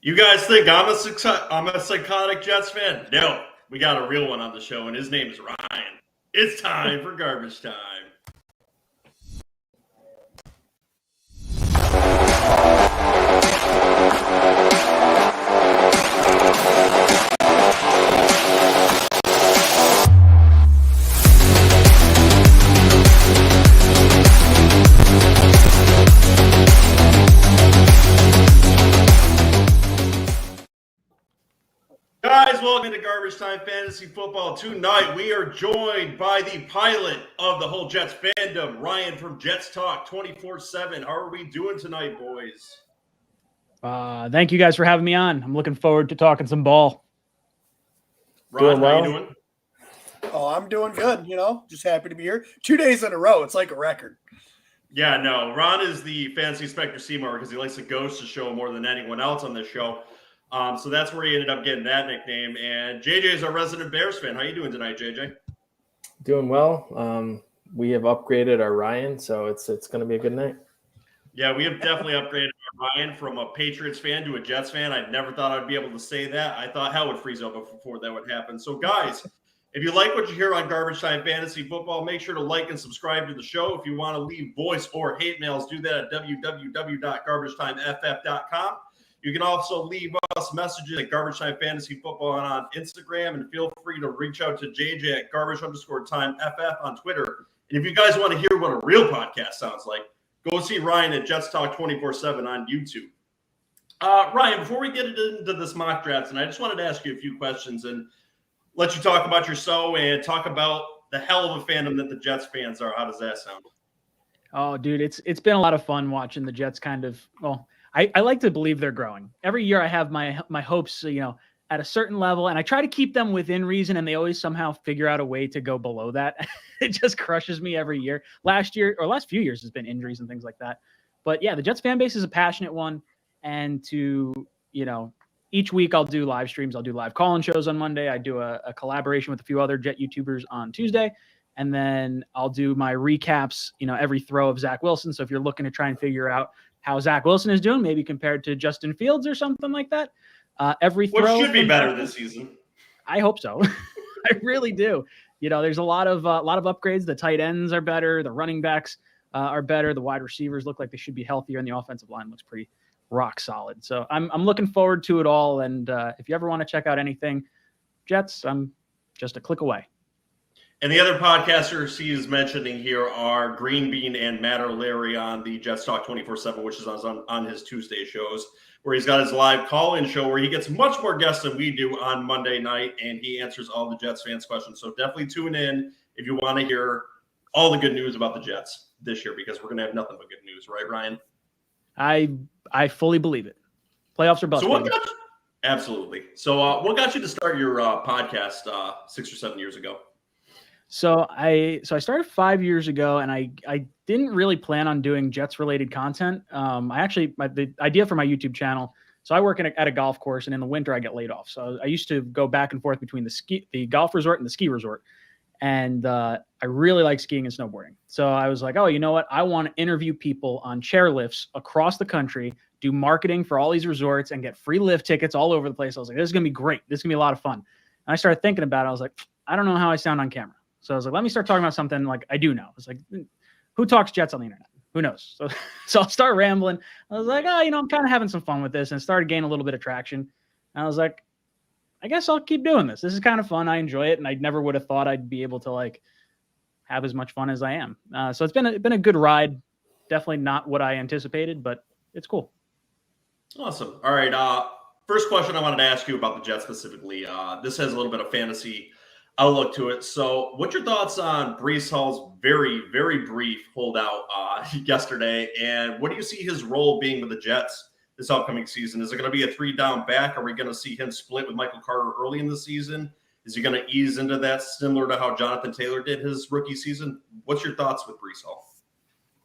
You guys think I'm a psychotic Jets fan? No, we got a real one on the show, and his name is Ryan. It's time for garbage time. Guys, welcome to Garbage Time Fantasy Football. Tonight, we are joined by the pilot of the whole Jets fandom, Ryan from Jets Talk 24/7. How are we doing tonight, boys? Thank you guys for having me on. I'm looking forward to talking some ball. Ron, how you doing? Oh, I'm doing good. Just happy to be here. 2 days in a row. It's like a record. Yeah, no. Ron is the fancy Spectre Seymour because he likes to ghost the show more than anyone else on this show. So that's where he ended up getting that nickname. And JJ is our resident Bears fan. How you doing tonight, JJ? Doing well. We have upgraded our Ryan, so it's going to be a good night. Yeah, we have definitely upgraded our Ryan from a Patriots fan to a Jets fan. I never thought I'd be able to say that. I thought hell would freeze over before that would happen. So, guys, if you like what you hear on Garbage Time Fantasy Football, make sure to like and subscribe to the show. If you want to leave voice or hate mails, do that at www.garbagetimeff.com. You can also leave us messages at Garbage Time Fantasy Football on Instagram, and feel free to reach out to JJ at garbage_timeff on Twitter. And if you guys want to hear what a real podcast sounds like, go see Ryan at Jets Talk 24/7 on YouTube. Ryan, before we get into this mock draft, and I just wanted to ask you a few questions and let you talk about yourself and talk about the hell of a fandom that the Jets fans are. How does that sound? Oh, dude, it's been a lot of fun watching the Jets kind of – well, I like to believe they're growing. Every year I have my hopes, at a certain level, and I try to keep them within reason, and they always somehow figure out a way to go below that. It just crushes me every year. Last few years has been injuries and things like that. But yeah, the Jets fan base is a passionate one, and each week I'll do live streams. I'll do live call-in shows on Monday. I do a collaboration with a few other Jet YouTubers on Tuesday, and then I'll do my recaps, every throw of Zach Wilson. So if you're looking to try and figure out how Zach Wilson is doing, maybe compared to Justin Fields or something like that. Every throw should be better this season. I hope so. I really do. There's a lot of upgrades. The tight ends are better. The running backs are better. The wide receivers look like they should be healthier, and the offensive line looks pretty rock solid. So I'm looking forward to it all. And if you ever want to check out anything Jets, I'm just a click away. And the other podcasters he is mentioning here are Green Bean and Matt O'Leary on the Jets Talk 24/7, which is on his Tuesday shows, where he's got his live call-in show where he gets much more guests than we do on Monday night, and he answers all the Jets fans' questions. So definitely tune in if you want to hear all the good news about the Jets this year, because we're going to have nothing but good news, right, Ryan? I fully believe it. Playoffs are bust. So absolutely. So what got you to start your podcast 6 or 7 years ago? So I started 5 years ago, and I didn't really plan on doing Jets related content. The idea for my YouTube channel. So I work at a golf course, and in the winter I get laid off. So I used to go back and forth between the golf resort and the ski resort, and I really like skiing and snowboarding. So I was like, oh, you know what? I want to interview people on chairlifts across the country, do marketing for all these resorts, and get free lift tickets all over the place. I was like, this is gonna be great. This is gonna be a lot of fun. And I started thinking about it. I was like, I don't know how I sound on camera. So I was like, let me start talking about something like I do know. I was like, who talks Jets on the internet? Who knows? So I'll start rambling. I was like, I'm kind of having some fun with this, and started gaining a little bit of traction. And I was like, I guess I'll keep doing this. This is kind of fun. I enjoy it, and I never would have thought I'd be able to have as much fun as I am. So it's been a good ride. Definitely not what I anticipated, but it's cool. Awesome. All right. First question I wanted to ask you about the Jets specifically. This has a little bit of fantasy outlook to it. So what's your thoughts on Breece Hall's very, very brief holdout yesterday? And what do you see his role being with the Jets this upcoming season? Is it going to be a 3-down back? Are we going to see him split with Michael Carter early in the season? Is he going to ease into that similar to how Jonathan Taylor did his rookie season? What's your thoughts with Breece Hall?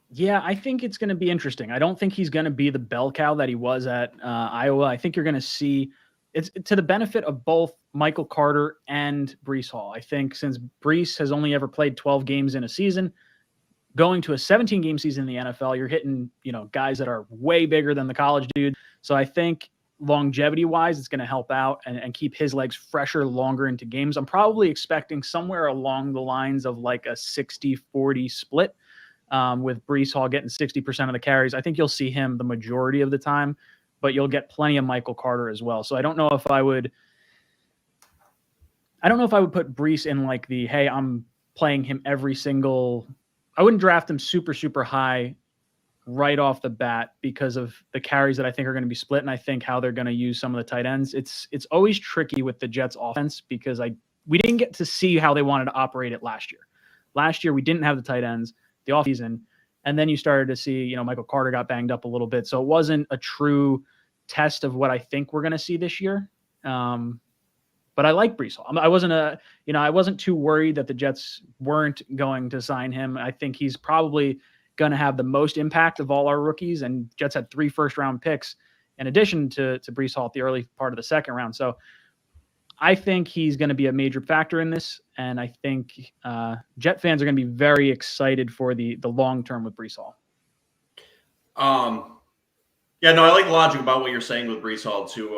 Yeah, I think it's going to be interesting. I don't think he's going to be the bell cow that he was at Iowa. I think you're going to see it's to the benefit of both Michael Carter and Breece Hall. I think since Breece has only ever played 12 games in a season, going to a 17-game season in the NFL, you're hitting, guys that are way bigger than the college dude. So I think longevity wise, it's going to help out and keep his legs fresher longer into games. I'm probably expecting somewhere along the lines of like a 60-40 split, with Breece Hall getting 60% of the carries. I think you'll see him the majority of the time, but you'll get plenty of Michael Carter as well. So I don't know if I would put Breece in like the, hey, I'm playing him every single, I wouldn't draft him super, super high right off the bat because of the carries that I think are going to be split. And I think how they're going to use some of the tight ends. It's always tricky with the Jets offense because we didn't get to see how they wanted to operate it last year. Last year, we didn't have the tight ends the offseason. And then you started to see, Michael Carter got banged up a little bit. So it wasn't a true test of what I think we're going to see this year. But I like Breece Hall. I wasn't too worried that the Jets weren't going to sign him. I think he's probably going to have the most impact of all our rookies, and Jets had 3 first-round picks in addition to Breece Hall at the early part of the second round. So I think he's going to be a major factor in this, and I think Jet fans are going to be very excited for the long term with Breece Hall. Yeah, no, I like the logic about what you're saying with Breece Hall too.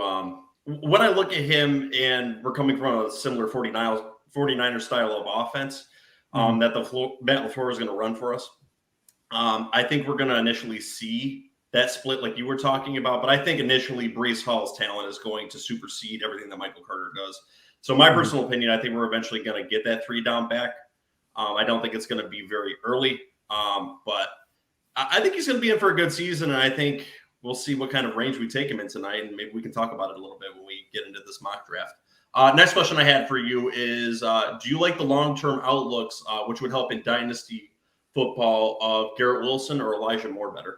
When I look at him, and we're coming from a similar 49er style of offense that Matt LaFleur is going to run for us. I think we're going to initially see that split like you were talking about, but I think initially Breece Hall's talent is going to supersede everything that Michael Carter does. So my personal opinion, I think we're eventually going to get that 3 down back. I don't think it's going to be very early, but I think he's going to be in for a good season, and I think we'll see what kind of range we take him in tonight, and maybe we can talk about it a little bit when we get into this mock draft. Next question I had for you is, do you like the long-term outlooks, which would help in dynasty football, of Garrett Wilson or Elijah Moore better?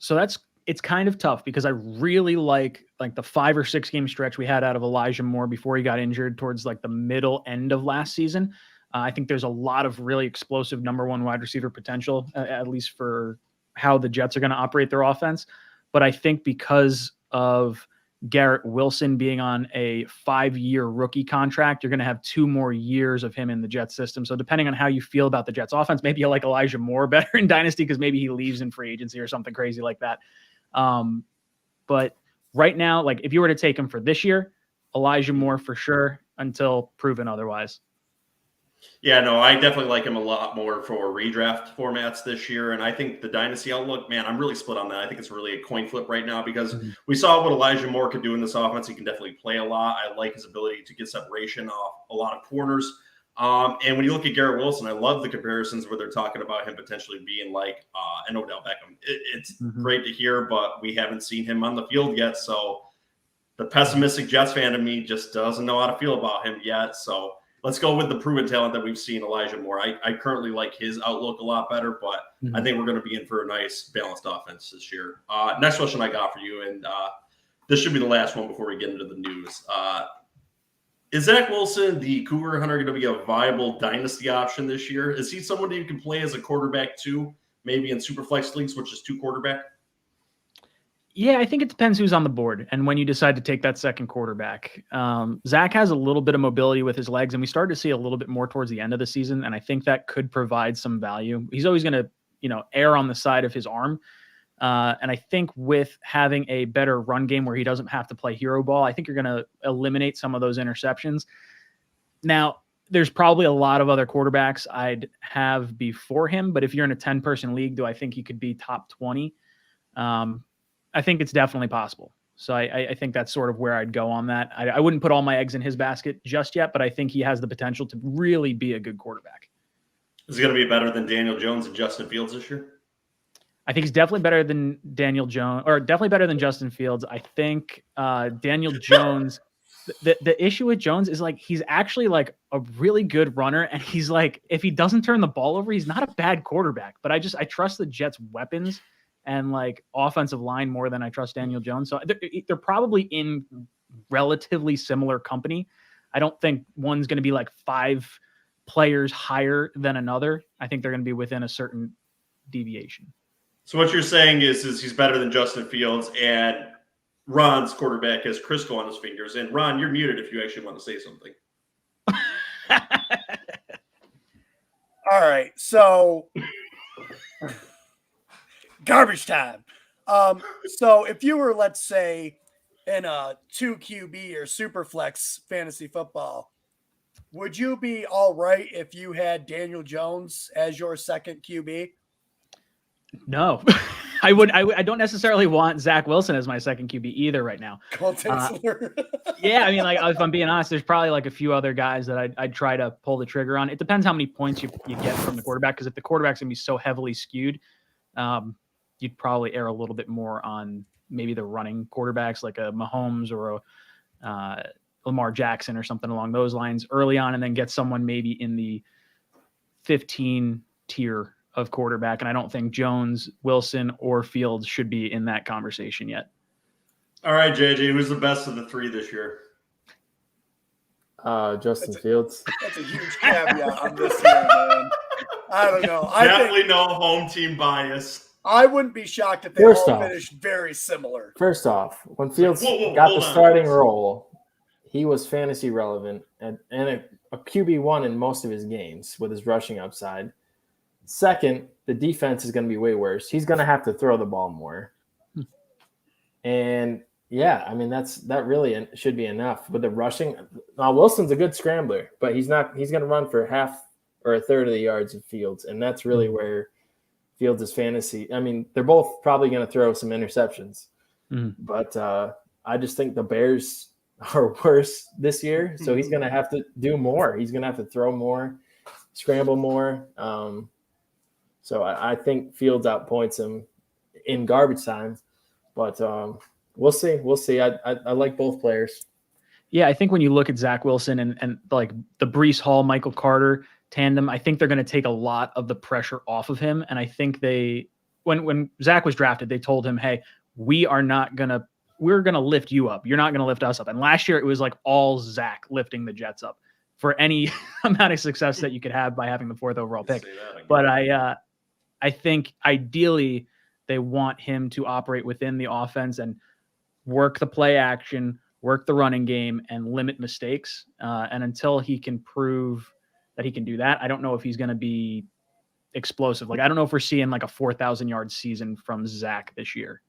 So it's kind of tough because I really like the 5 or 6 game stretch we had out of Elijah Moore before he got injured towards like the middle end of last season. I think there's a lot of really explosive number 1 wide receiver potential, at least for how the Jets are going to operate their offense. But I think because of Garrett Wilson being on a 5-year rookie contract, you're going to have 2 more years of him in the Jets system. So depending on how you feel about the Jets offense, maybe you like Elijah Moore better in Dynasty because maybe he leaves in free agency or something crazy like that. But right now, like if you were to take him for this year, Elijah Moore for sure until proven otherwise. Yeah, no, I definitely like him a lot more for redraft formats this year. And I think the dynasty outlook, man, I'm really split on that. I think it's really a coin flip right now because we saw what Elijah Moore could do in this offense. He can definitely play a lot. I like his ability to get separation off a lot of corners. And when you look at Garrett Wilson, I love the comparisons where they're talking about him potentially being like an Odell Beckham. It's great to hear, but we haven't seen him on the field yet. So the pessimistic Jets fan of me just doesn't know how to feel about him yet. So let's go with the proven talent that we've seen, Elijah Moore. I currently like his outlook a lot better, but I think we're going to be in for a nice balanced offense this year. Next question I got for you, and this should be the last one before we get into the news. Is Zach Wilson, the Cougar Hunter, going to be a viable dynasty option this year? Is he someone that you can play as a quarterback too, maybe in Superflex leagues, which is 2 quarterback? Yeah, I think it depends who's on the board and when you decide to take that second quarterback. Zach has a little bit of mobility with his legs, and we started to see a little bit more towards the end of the season, and I think that could provide some value. He's always going to, err on the side of his arm. And I think with having a better run game where he doesn't have to play hero ball, I think you're going to eliminate some of those interceptions. Now, there's probably a lot of other quarterbacks I'd have before him, but if you're in a 10-person league, do I think he could be top 20? I think it's definitely possible. So I think that's sort of where I'd go on that. I wouldn't put all my eggs in his basket just yet, but I think he has the potential to really be a good quarterback. Is he going to be better than Daniel Jones and Justin Fields this year? I think he's definitely better than Daniel Jones, or definitely better than Justin Fields. I think Daniel Jones, the issue with Jones is like he's actually like a really good runner, and he's like, if he doesn't turn the ball over, he's not a bad quarterback. But I trust the Jets' weapons and like offensive line more than I trust Daniel Jones. So they're probably in relatively similar company. I don't think one's going to be like 5 players higher than another. I think they're going to be within a certain deviation. So what you're saying is he's better than Justin Fields, and Ron's quarterback has Crisco on his fingers. And Ron, you're muted if you actually want to say something. All right, so garbage time. So if you were, let's say, in a 2 QB or super flex fantasy football, would you be all right if you had Daniel Jones as your second QB? No, I don't necessarily want Zach Wilson as my second QB either right now. Yeah, I mean, like if I'm being honest, there's probably like a few other guys that I'd try to pull the trigger on. It depends how many points you get from the quarterback, because if the quarterback's gonna be so heavily skewed, you'd probably err a little bit more on maybe the running quarterbacks like a Mahomes or a Lamar Jackson or something along those lines early on, and then get someone maybe in the 15 tier of quarterback. And I don't think Jones, Wilson, or Fields should be in that conversation yet. All right, JJ, who's the best of the three this year? Justin Fields. That's a huge caveat on this year, man. I don't know. Definitely no home team bias. I wouldn't be shocked if they all finished very similar. First off, when Fields got the starting role, he was fantasy relevant and a QB1 in most of his games with his rushing upside. Second, the defense is going to be way worse. He's going to have to throw the ball more. And yeah, I mean, that really should be enough with the rushing. Now, Wilson's a good scrambler, but he's going to run for half or a third of the yards of Fields. And that's really where Fields is fantasy. I mean, they're both probably going to throw some interceptions, but I just think the Bears are worse this year. So he's going to have to do more. He's going to have to throw more, scramble more. So I think Fields outpoints him in garbage time, but we'll see. We'll see. I like both players. Yeah, I think when you look at Zach Wilson and like the Breece Hall, Michael Carter tandem, I think they're going to take a lot of the pressure off of him. And I think when Zach was drafted, they told him, hey, we're going to lift you up. You're not going to lift us up. And last year it was like all Zach lifting the Jets up for any amount of success that you could have by having the 4th overall pick. But I think ideally they want him to operate within the offense and work the play action, work the running game, and limit mistakes. And until he can prove that he can do that, I don't know if he's going to be explosive. Like, I don't know if we're seeing like a 4,000-yard season from Zach this year.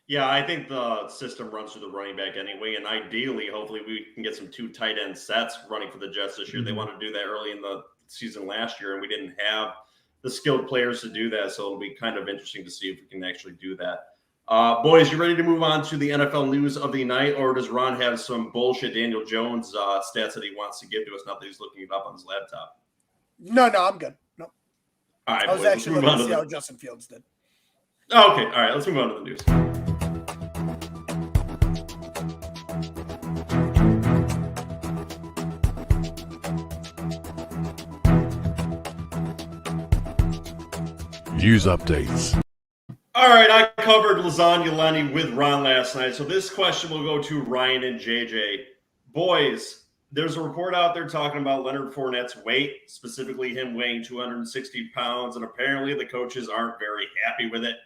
Yeah, I think the system runs through the running back anyway. And ideally, hopefully we can get some 2 tight end sets running for the Jets this year. They wanted to do that early in the season last year, and we didn't have the skilled players to do that. So it'll be kind of interesting to see if we can actually do that. Boys, you ready to move on to the NFL news of the night, or does Ron have some bullshit Daniel Jones stats that he wants to give to us now that he's looking it up on his laptop? No, I'm good. No. All right, I was actually looking to see how Justin Fields did. Oh, okay. All right, let's move on to the news. News updates. All right, I covered Lasagna Lenny with Ron last night, so this question will go to Ryan and JJ. Boys, there's a report out there talking about Leonard Fournette's weight, specifically him weighing 260 pounds, and apparently the coaches aren't very happy with it.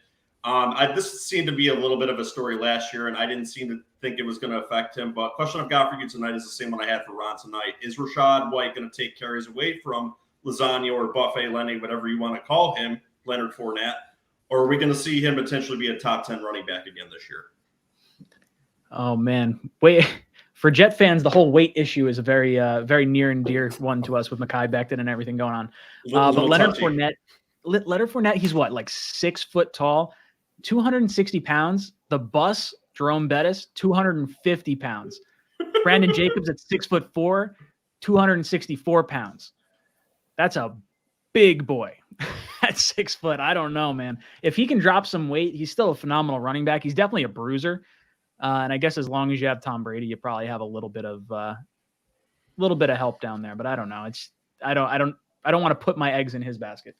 This seemed to be a little bit of a story last year, and I didn't seem to think it was going to affect him. But question I've got for you tonight is the same one I had for Ron tonight. Is Rachaad White going to take carries away from Lasagna or Buffet Lenny, whatever you want to call him, Leonard Fournette? Or are we going to see him potentially be a top 10 running back again this year? Oh, man. Wait, for Jet fans, the whole weight issue is a very, very near and dear one to us with Mekhi Becton and everything going on. But Leonard Fournette, he's what, like 6 foot tall, 260 pounds. The bus, Jerome Bettis, 250 pounds. Brandon Jacobs at 6'4", 264 pounds. That's a big boy. At 6 foot. I don't know, man. If he can drop some weight, he's still a phenomenal running back. He's definitely a bruiser. And I guess as long as you have Tom Brady, you probably have a little bit of help down there. But I don't know. I don't want to put my eggs in his basket.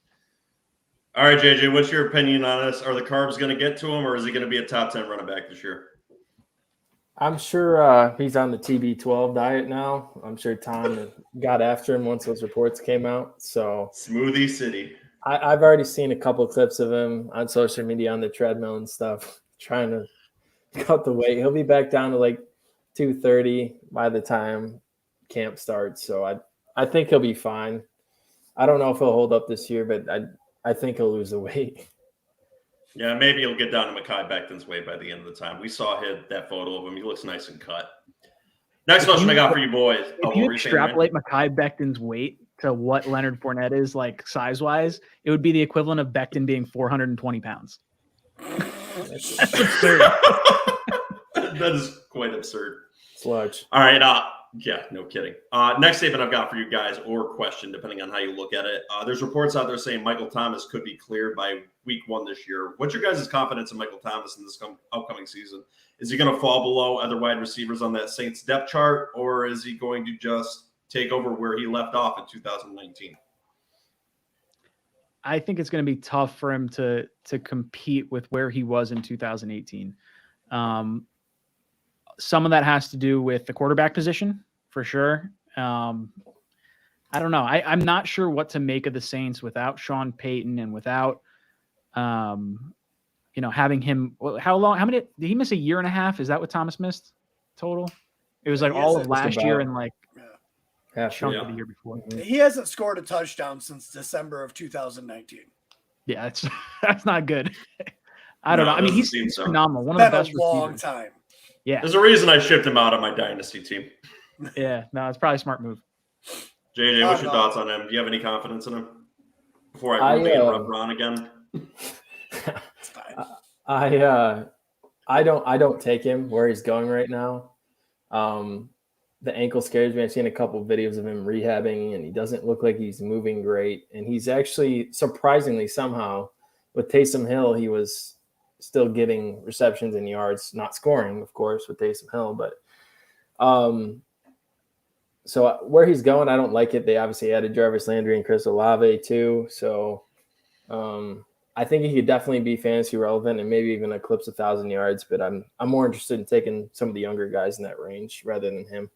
All right, JJ, what's your opinion on this? Are the carbs going to get to him, or is he going to be a top 10 running back this year? I'm sure he's on the TB12 diet now. I'm sure Tom got after him once those reports came out. So Smoothie City. I've already seen a couple clips of him on social media on the treadmill and stuff, trying to cut the weight. He'll be back down to like 230 by the time camp starts. So I think he'll be fine. I don't know if he'll hold up this year, but I think he'll lose the weight. Yeah, maybe he'll get down to Mekhi Becton's weight by the end of the time. We saw that photo of him. He looks nice and cut. Next question I got for you boys. If you extrapolate Mekhi Becton's weight to what Leonard Fournette is like size-wise, it would be the equivalent of Becton being 420 pounds. That's absurd. That is quite absurd. It's large. All right. Yeah, no kidding. Next statement I've got for you guys, or question, depending on how you look at it. There's reports out there saying Michael Thomas could be cleared by week 1 this year. What's your guys' confidence in Michael Thomas in this upcoming season? Is he going to fall below other wide receivers on that Saints depth chart, or is he going to just take over where he left off in 2019? I think it's going to be tough for him to compete with where he was in 2018. Some of that has to do with the quarterback position, for sure. I don't know. I'm not sure what to make of the Saints without Sean Payton and without, having him. How many did he miss? A year and a half? Is that what Thomas missed total? It was like all of last year and like chunk of the year before. He hasn't scored a touchdown since December of 2019. Yeah, that's not good. I don't know. I mean, he's phenomenal. One of the best receivers. Long receivers. Time. Yeah. There's a reason I shipped him out of my dynasty team. Yeah, no, it's probably a smart move. JJ, what's your thoughts on him? Do you have any confidence in him? Before I interrupt Ron again. I don't take him where he's going right now. The ankle scares me. I've seen a couple of videos of him rehabbing, and he doesn't look like he's moving great. And he's actually, surprisingly, somehow, with Taysom Hill, he was still getting receptions and yards, not scoring, of course, with Taysom Hill. But so where he's going, I don't like it. They obviously added Jarvis Landry and Chris Olave too. So I think he could definitely be fantasy relevant and maybe even eclipse 1,000 yards. But I'm more interested in taking some of the younger guys in that range rather than him.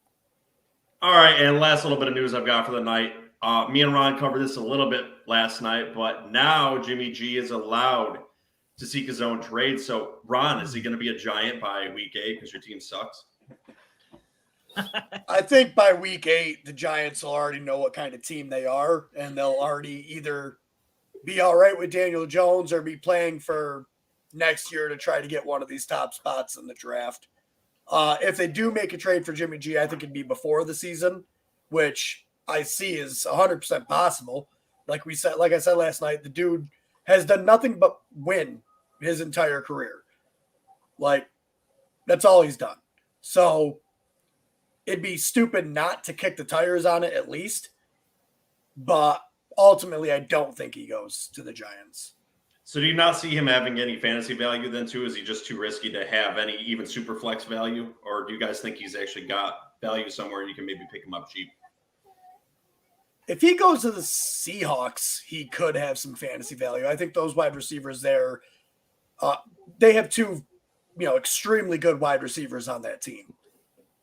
All right, and last little bit of news I've got for the night. Me and Ron covered this a little bit last night, but now Jimmy G is allowed to seek his own trade. So, Ron, is he going to be a Giant by week 8 because your team sucks? I think by week 8, the Giants will already know what kind of team they are, and they'll already either be all right with Daniel Jones or be playing for next year to try to get one of these top spots in the draft. If they do make a trade for Jimmy G, I think it'd be before the season, which I see is 100% possible. Like I said last night, the dude has done nothing but win his entire career. Like, that's all he's done. So it'd be stupid not to kick the tires on it at least. But ultimately, I don't think he goes to the Giants. So do you not see him having any fantasy value then too? Is he just too risky to have any even super flex value? Or do you guys think he's actually got value somewhere and you can maybe pick him up cheap? If he goes to the Seahawks, he could have some fantasy value. I think those wide receivers there, they have two, extremely good wide receivers on that team.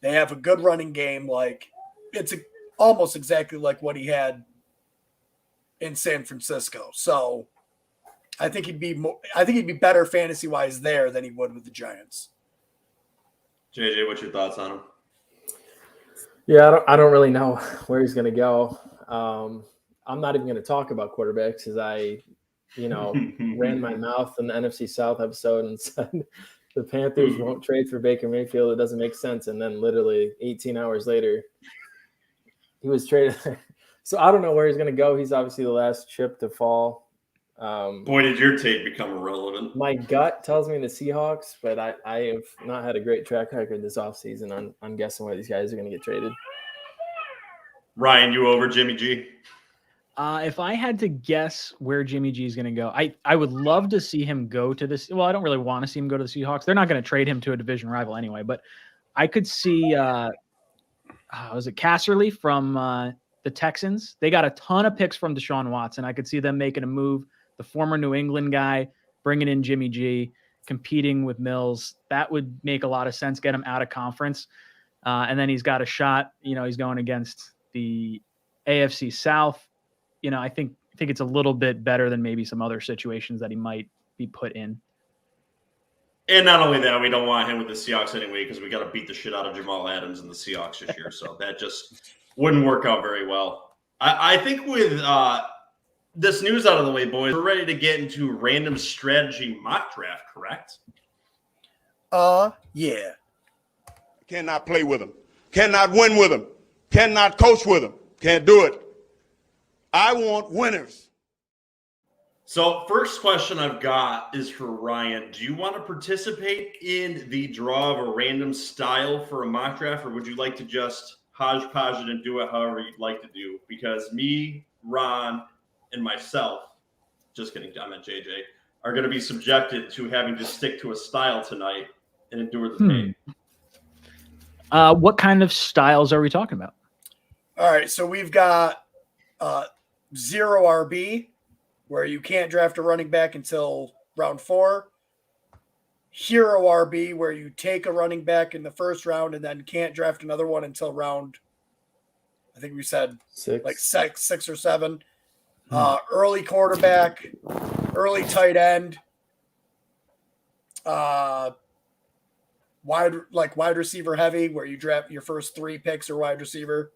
They have a good running game. Like, it's almost exactly like what he had in San Francisco. So I think he'd be better fantasy wise there than he would with the Giants. JJ, what's your thoughts on him? Yeah, I don't really know where he's going to go. I'm not even going to talk about quarterbacks because I, ran my mouth in the NFC South episode and said the Panthers won't trade for Baker Mayfield. It doesn't make sense. And then literally 18 hours later, he was traded. So I don't know where he's going to go. He's obviously the last chip to fall. Boy, did your take become irrelevant. My gut tells me the Seahawks, but I have not had a great track record this offseason on guessing where these guys are going to get traded. Ryan, you over Jimmy G? If I had to guess where Jimmy G is going to go, I would love to see him go to this. Well, I don't really want to see him go to the Seahawks. They're not going to trade him to a division rival anyway, but I could see, was it Casserly from the Texans? They got a ton of picks from Deshaun Watson. I could see them making a move. The former New England guy, bringing in Jimmy G, competing with Mills. That would make a lot of sense. Get him out of conference. And then he's got a shot. He's going against the AFC South. I think it's a little bit better than maybe some other situations that he might be put in. And not only that, we don't want him with the Seahawks anyway because we got to beat the shit out of Jamal Adams and the Seahawks this year. So that just wouldn't work out very well. I think with this news out of the way, boys. We're ready to get into random strategy mock draft, correct? Yeah. Cannot play with them. Cannot win with them. Cannot coach with them. Can't do it. I want winners. So first question I've got is for Ryan. Do you want to participate in the draw of a random style for a mock draft, or would you like to just hodgepodge it and do it however you'd like to do? Because me, Ron, and myself, just kidding, I meant JJ, are going to be subjected to having to stick to a style tonight and endure the pain. What kind of styles are we talking about? All right, so we've got zero RB, where you can't draft a running back until round 4. Hero RB, where you take a running back in the first round and then can't draft another one until round, I think we said 6. like 6 or 7. Early quarterback, early tight end, wide receiver heavy, where you draft your first 3 picks or wide receiver.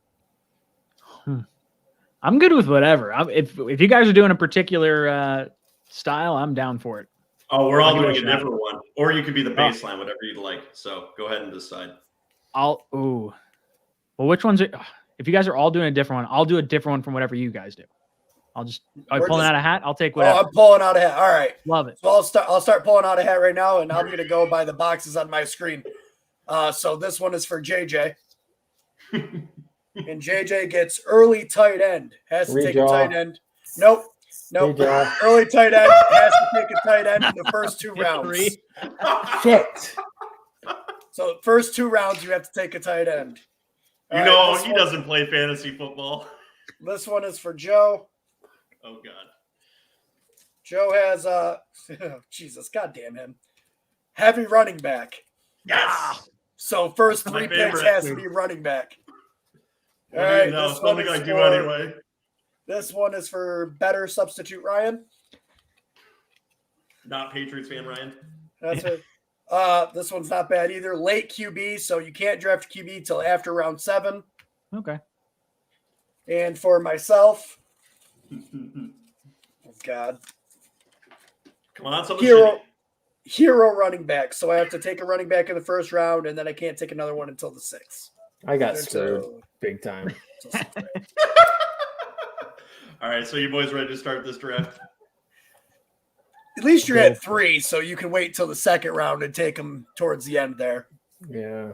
I'm good with whatever. If you guys are doing a particular style, I'm down for it. Oh, we're all I'll give doing it a a different one. Or you could be the baseline, whatever you'd like. So go ahead and decide. Well, which ones are, if you guys are all doing a different one, I'll do a different one from whatever you guys do. Are you pulling out a hat? I'll take whatever. Oh, I'm pulling out a hat. All right. Love it. So I'll start pulling out a hat right now, and I'm going to go by the boxes on my screen. So this one is for JJ. And JJ gets early tight end. Has to take a tight end. Nope. Early tight end. Has to take a tight end in the first 2 rounds. Shit. So first 2 rounds, you have to take a tight end. You know, he doesn't play fantasy football. This one is for Joe. Oh, God. Joe has Jesus, goddamn him. Heavy running back. Yes. So first My 3 picks favorite. has to be running back. All Well, right, no, this something one I is do for- anyway. This one is for better substitute Ryan. Not Patriots fan, Ryan. That's it. This one's not bad either. Late QB, so you can't draft QB till after round 7. Okay. And for myself, oh God, Come on, something shitty. hero running back. So I have to take a running back in the first round, and then I can't take another one until the 6th. I got screwed big time. All right, so you boys ready to start this draft? At least you're at 3, so you can wait till the 2nd round and take them towards the end there. Yeah.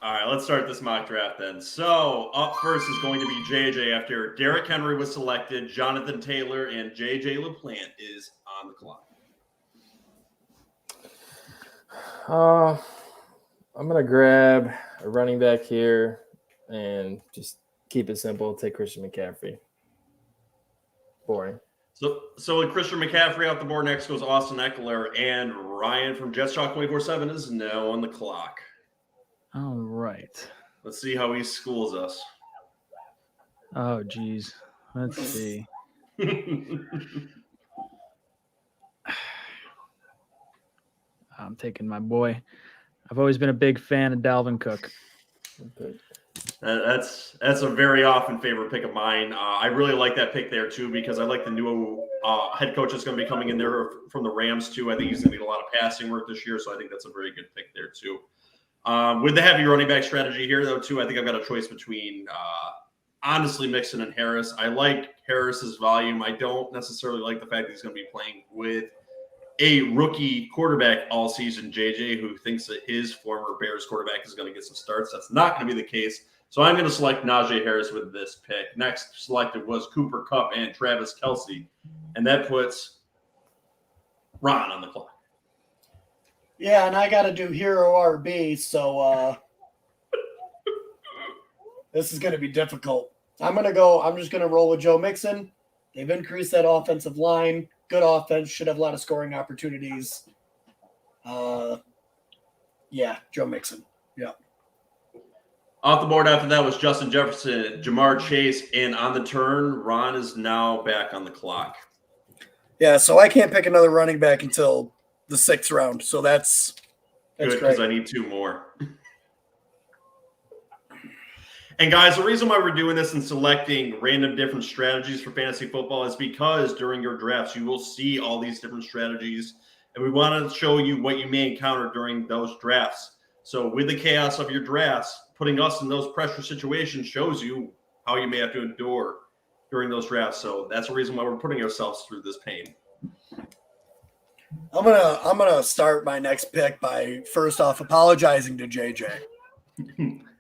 All right, let's start this mock draft then. So up first is going to be JJ after Derrick Henry was selected, Jonathan Taylor, and JJ LaPlante is on the clock. I'm going to grab a running back here and just keep it simple. Take Christian McCaffrey. Boring. So with Christian McCaffrey off the board, next goes Austin Eckler, and Ryan from Jets Talk 24/7 is now on the clock. All right. Let's see how he schools us. Oh, geez. Let's see. I'm taking my boy. I've always been a big fan of Dalvin Cook. That's a very often favorite pick of mine. I really like that pick there too because I like the new head coach that's going to be coming in there from the Rams too. I think he's going to need a lot of passing work this year, so I think that's a very good pick there too. With the heavy running back strategy here though too, I think I've got a choice between honestly Mixon and Harris. I like Harris's volume. I don't necessarily like the fact that he's going to be playing with a rookie quarterback all season, JJ, who thinks that his former Bears quarterback is going to get some starts. That's not going to be the case. So I'm going to select Najee Harris with this pick. Next selected was Cooper Kupp and Travis Kelce. And that puts Ron on the clock. Yeah, and I got to do hero RB, so this is going to be difficult. I'm just going to roll with Joe Mixon. They've increased that offensive line. Good offense, should have a lot of scoring opportunities. Joe Mixon. Yeah. Off the board after that was Justin Jefferson, Jamar Chase, and on the turn, Ron is now back on the clock. Yeah, so I can't pick another running back until the 6th round. So that's good because I need 2 more. And guys, the reason why we're doing this and selecting random different strategies for fantasy football is because during your drafts, you will see all these different strategies. And we want to show you what you may encounter during those drafts. So with the chaos of your drafts, putting us in those pressure situations shows you how you may have to endure during those drafts. So that's the reason why we're putting ourselves through this pain. I'm gonna start my next pick by first off apologizing to JJ.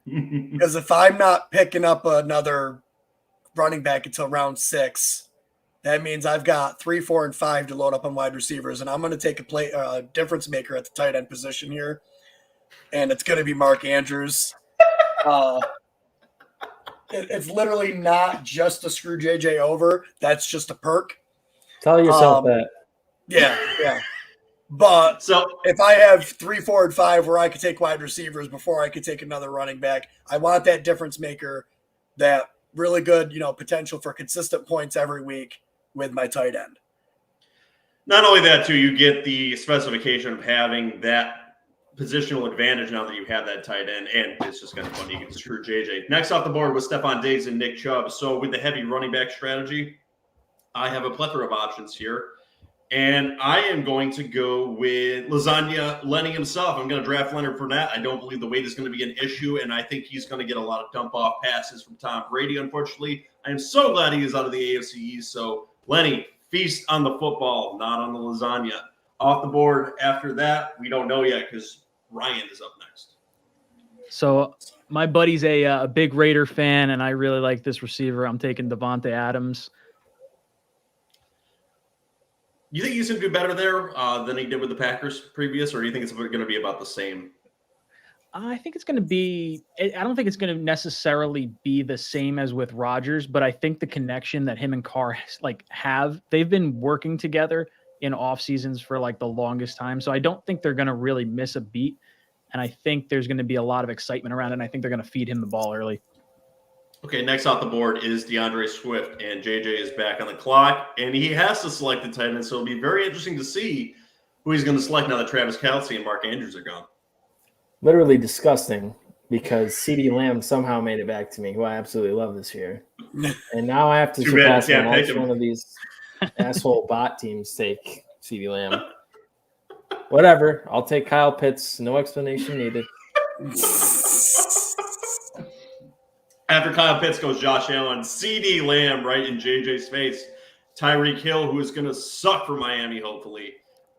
Because if I'm not picking up another running back until round 6, that means I've got 3, 4, and 5 to load up on wide receivers, and I'm going to take a difference maker at the tight end position here, and it's going to be Mark Andrews. It's literally not just to screw JJ over. That's just a perk. Tell yourself that. Yeah. But so if I have 3, 4, and 5 where I could take wide receivers before I could take another running back, I want that difference maker, that really good, potential for consistent points every week with my tight end. not only that, too, you get the specification of having that positional advantage now that you have that tight end, and it's just kind of fun. You can screw JJ. Next off the board was Stephon Diggs and Nick Chubb. So with the heavy running back strategy, I have a plethora of options here. And I am going to go with Lasagna Lenny himself. I'm going to draft Leonard Fournette. I don't believe the weight is going to be an issue, and I think he's going to get a lot of dump-off passes from Tom Brady, unfortunately. I am so glad he is out of the AFC East. So, Lenny, feast on the football, not on the lasagna. Off the board after that, we don't know yet because Ryan is up next. So my buddy's a big Raider fan, and I really like this receiver. I'm taking Davante Adams. You think he's going to do better there than he did with the Packers previous, or do you think it's going to be about the same? I think it's going to be – I don't think it's going to necessarily be the same as with Rodgers, but I think the connection that him and Carr have – they've been working together in off seasons for the longest time. So I don't think they're going to really miss a beat, and I think there's going to be a lot of excitement around it, and I think they're going to feed him the ball early. Okay, next off the board is DeAndre Swift, and JJ is back on the clock, and he has to select the tight end, so it'll be very interesting to see who he's going to select now that Travis Kelce and Mark Andrews are gone. Literally disgusting, because CeeDee Lamb somehow made it back to me, who I absolutely love this year. And now I have to surpass him. Watch one of these asshole bot teams take CeeDee Lamb. Whatever. I'll take Kyle Pitts. No explanation needed. After Kyle Pitts goes Josh Allen, CeeDee Lamb right in JJ's face. Tyreek Hill, who is going to suck for Miami, hopefully.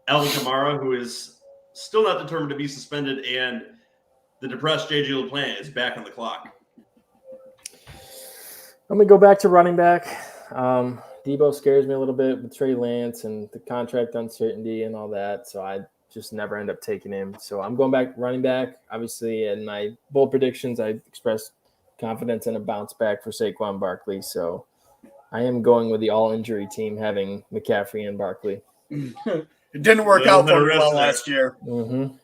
Alvin Kamara, who is still not determined to be suspended, and the depressed JJ LaPlante is back on the clock. Let me go back to running back. Debo scares me a little bit with Trey Lance and the contract uncertainty and all that, so I just never end up taking him. So I'm going back running back. Obviously, in my bold predictions, I expressed confidence in a bounce back for Saquon Barkley. So I am going with the all-injury team having McCaffery and Barkley. It didn't work out for me well last year. Mm-hmm.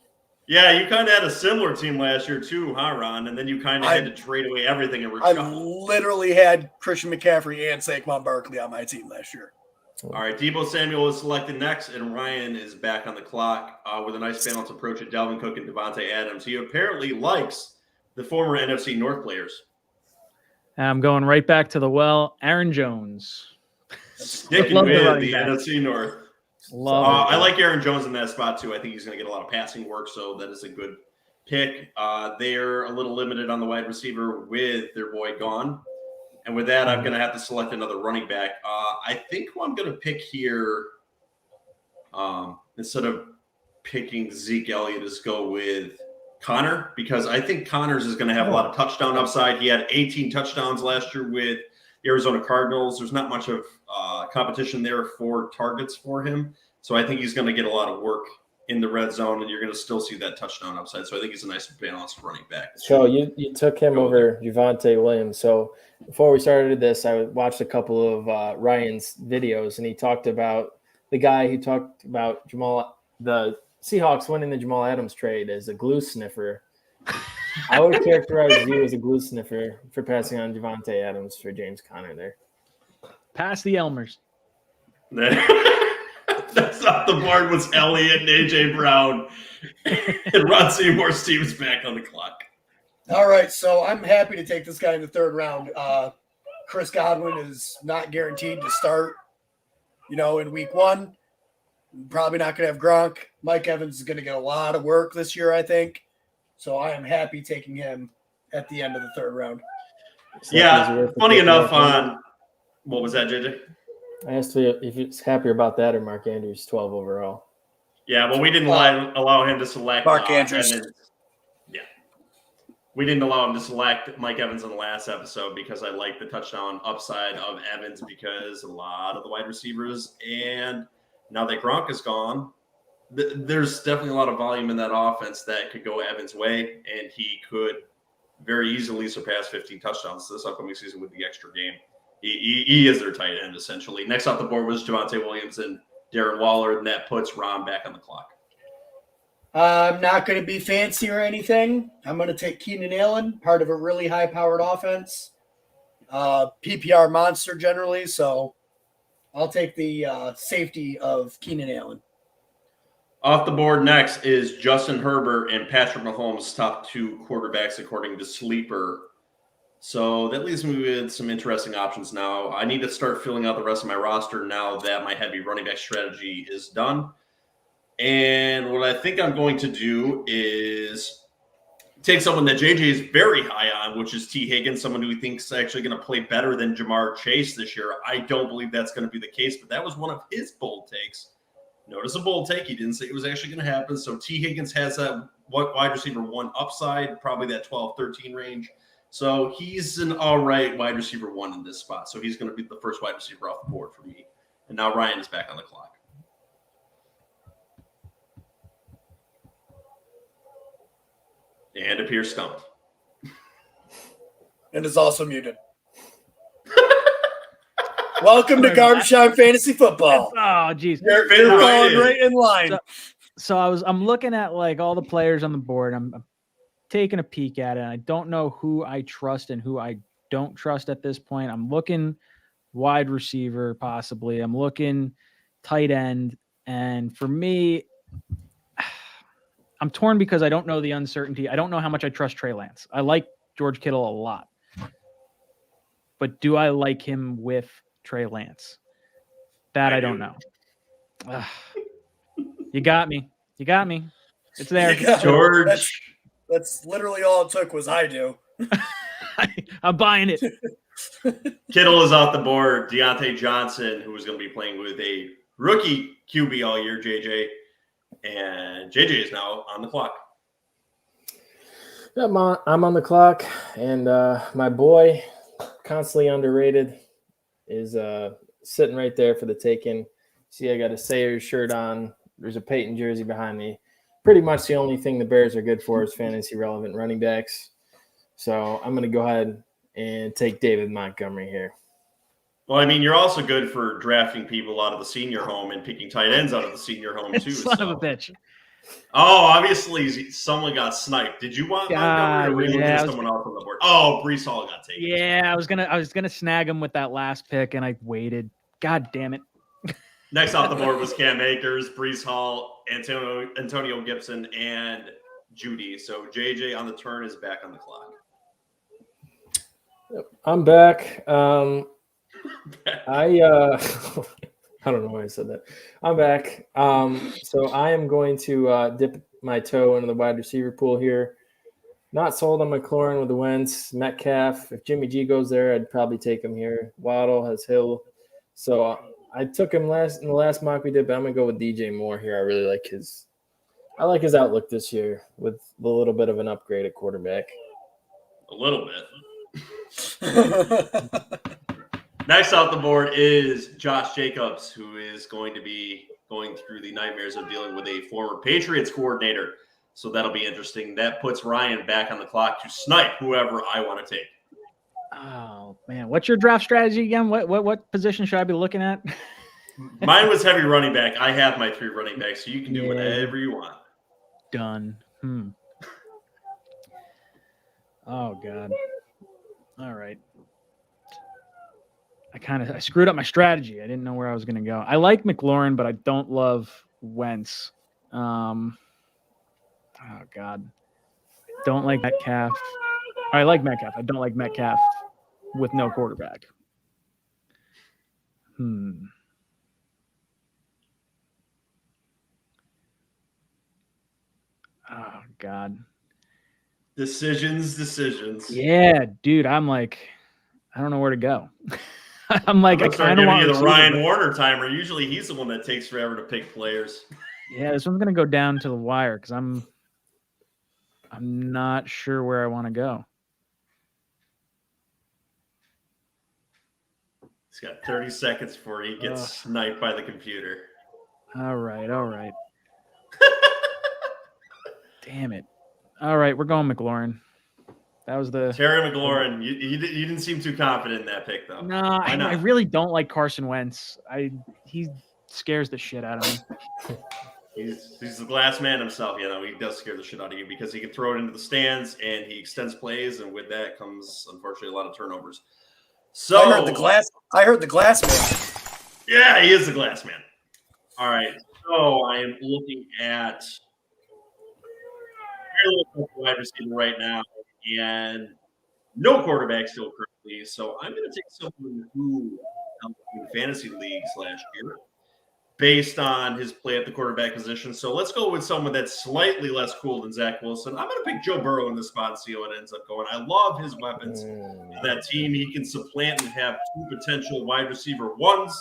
Yeah, you kind of had a similar team last year too, huh, Ron? And then you kind of had to trade away everything and I reshuffle. literally had Christian McCaffrey and Saquon Barkley on my team last year. All right, Deebo Samuel is selected next, and Ryan is back on the clock with a nice balanced approach at Dalvin Cook and Davante Adams. He apparently likes the former NFC North players. I'm going right back to the well. Aaron Jones. Sticking Love with the the running back. NFC North. Love it. I like Aaron Jones in that spot, too. I think he's going to get a lot of passing work, so that is a good pick. They're a little limited on the wide receiver with their boy gone. And with that, I'm going to have to select another running back. I think who I'm going to pick here, instead of picking Zeke Elliott, is go with Connor, because I think Connors is going to have a lot of touchdown upside. He had 18 touchdowns last year with the Arizona Cardinals. There's not much of competition there for targets for him. So I think he's going to get a lot of work in the red zone, and you're going to still see that touchdown upside. So I think he's a nice balanced running back. So you took him over Javonte Williams. So before we started this, I watched a couple of Ryan's videos, and he talked about the guy who talked about the Seahawks winning the Jamal Adams trade as a glue sniffer. I would characterize you as a glue sniffer for passing on Javonte Adams for James Conner there. Pass the Elmers. That's off the board was Elliott and A.J. Brown. And Ron Seymour's team is back on the clock. All right, so I'm happy to take this guy in the third round. Chris Godwin is not guaranteed to start, in week 1. Probably not going to have Gronk. Mike Evans is going to get a lot of work this year, I think. So I am happy taking him at the end of the third round. Yeah, funny enough what was that, JJ? I asked you if he's happier about that or Mark Andrews 12 overall. Yeah, well, we didn't allow him to select Mark Andrews. Evans. Yeah. We didn't allow him to select Mike Evans in the last episode because I like the touchdown upside of Evans because a lot of the wide receivers, and now that Gronk is gone, there's definitely a lot of volume in that offense that could go Evans' way, and he could very easily surpass 15 touchdowns this upcoming season with the extra game. He is their tight end, essentially. Next off the board was Javonte Williams and Darren Waller, and that puts Ron back on the clock. I'm not going to be fancy or anything. I'm going to take Keenan Allen, part of a really high-powered offense. PPR monster generally, so I'll take the safety of Keenan Allen. Off the board next is Justin Herbert and Patrick Mahomes, top 2 quarterbacks according to Sleeper. So that leaves me with some interesting options now. I need to start filling out the rest of my roster now that my heavy running back strategy is done. And what I think I'm going to do is take someone that JJ is very high on, which is T. Higgins, someone who he thinks is actually going to play better than Jamar Chase this year. I don't believe that's going to be the case, but that was one of his bold takes. Notice a bold take. He didn't say it was actually going to happen. So T. Higgins has that wide receiver 1 upside, probably that 12-13 range. So he's an all right wide receiver 1 in this spot. So he's going to be the first wide receiver off the board for me. And now Ryan is back on the clock. And appears stumped. And is also muted. Welcome to Garbage Time Fantasy Football. Oh, geez. You're falling right in line. So I'm looking at like all the players on the board. I'm taking a peek at it. And I don't know who I trust and who I don't trust at this point. I'm looking wide receiver, possibly. I'm looking tight end. And for me, I'm torn because I don't know the uncertainty. I don't know how much I trust Trey Lance. I like George Kittle a lot. But do I like him with Trey Lance? That I don't know. You got me. It's there. George. That's literally all it took was I do. I'm buying it. Kittle is off the board. Deontay Johnson, who is going to be playing with a rookie QB all year, JJ. And JJ is now on the clock. Yeah, I'm on the clock, and my boy, constantly underrated, is sitting right there for the taking. See, I got a Sayers shirt on. There's a Peyton jersey behind me. Pretty much the only thing the Bears are good for is fantasy relevant running backs. So I'm going to go ahead and take David Montgomery here. Well, I mean, you're also good for drafting people out of the senior home and picking tight ends out of the senior home, too. Son of a bitch. Oh, obviously someone got sniped. Did you want Montgomery or were you looking at someone else on the board? Oh, Breece Hall got taken. Yeah, I was gonna snag him with that last pick, and I waited. God damn it. Next off the board was Cam Akers, Breece Hall, Antonio Gibson, and Judy. So JJ on the turn is back on the clock. I'm back. I don't know why I said that. I'm back. So I am going to dip my toe into the wide receiver pool here. Not sold on McLaurin with the Wentz. Metcalf. If Jimmy G goes there, I'd probably take him here. Waddle has Hill. So I took him in the last mock we did, but I'm gonna go with DJ Moore here. I really like his outlook this year with a little bit of an upgrade at quarterback. A little bit. Next off the board is Josh Jacobs, who is going to be going through the nightmares of dealing with a former Patriots coordinator. So that'll be interesting. That puts Ryan back on the clock to snipe whoever I want to take. Oh man, what's your draft strategy again? What position should I be looking at? Mine was heavy running back. I have my 3 running backs, so you can do whatever you want. Done. Oh God. All right. I screwed up my strategy. I didn't know where I was going to go. I like McLaurin, but I don't love Wentz. Oh God. Don't like Metcalf. I like Metcalf. I don't like Metcalf with no quarterback. Oh, God. Decisions. Yeah, dude. I'm like, I don't know where to go. I'm like, I'm I gonna start kind of giving want you the receiver. Ryan Warner timer. Usually he's the one that takes forever to pick players. Yeah, this one's gonna go down to the wire because I'm not sure where I want to go. He's got 30 seconds before he gets sniped by the computer. All right. Damn it. All right, we're going McLaurin. That was the Terry McLaurin. You didn't seem too confident in that pick, though. No, Why not? I really don't like Carson Wentz. He scares the shit out of me. He's the glass man himself. You know, he does scare the shit out of you because he can throw it into the stands and he extends plays, and with that comes unfortunately a lot of turnovers. So I heard the glass man. Yeah, he is the glass man. All right, so I am looking at wide receiver right now, and no quarterback still currently. So I'm going to take someone who helped in fantasy leagues last year, based on his play at the quarterback position. So let's go with someone that's slightly less cool than Zach Wilson. I'm going to pick Joe Burrow in this spot and see how it ends up going. I love his weapons on that team. He can supplant and have two potential wide receiver ones.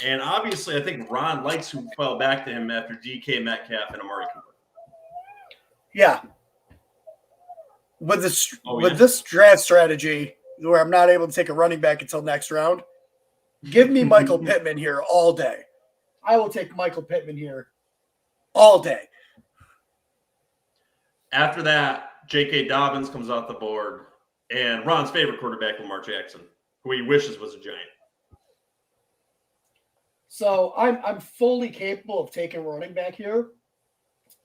And obviously, I think Ron likes who fell back to him after DK Metcalf and Amari Cooper. Yeah. With this draft strategy where I'm not able to take a running back until next round, give me Michael Pittman here all day. I will take Michael Pittman here all day. After that, J.K. Dobbins comes off the board, and Ron's favorite quarterback, Lamar Jackson, who he wishes was a Giant. So I'm fully capable of taking running back here,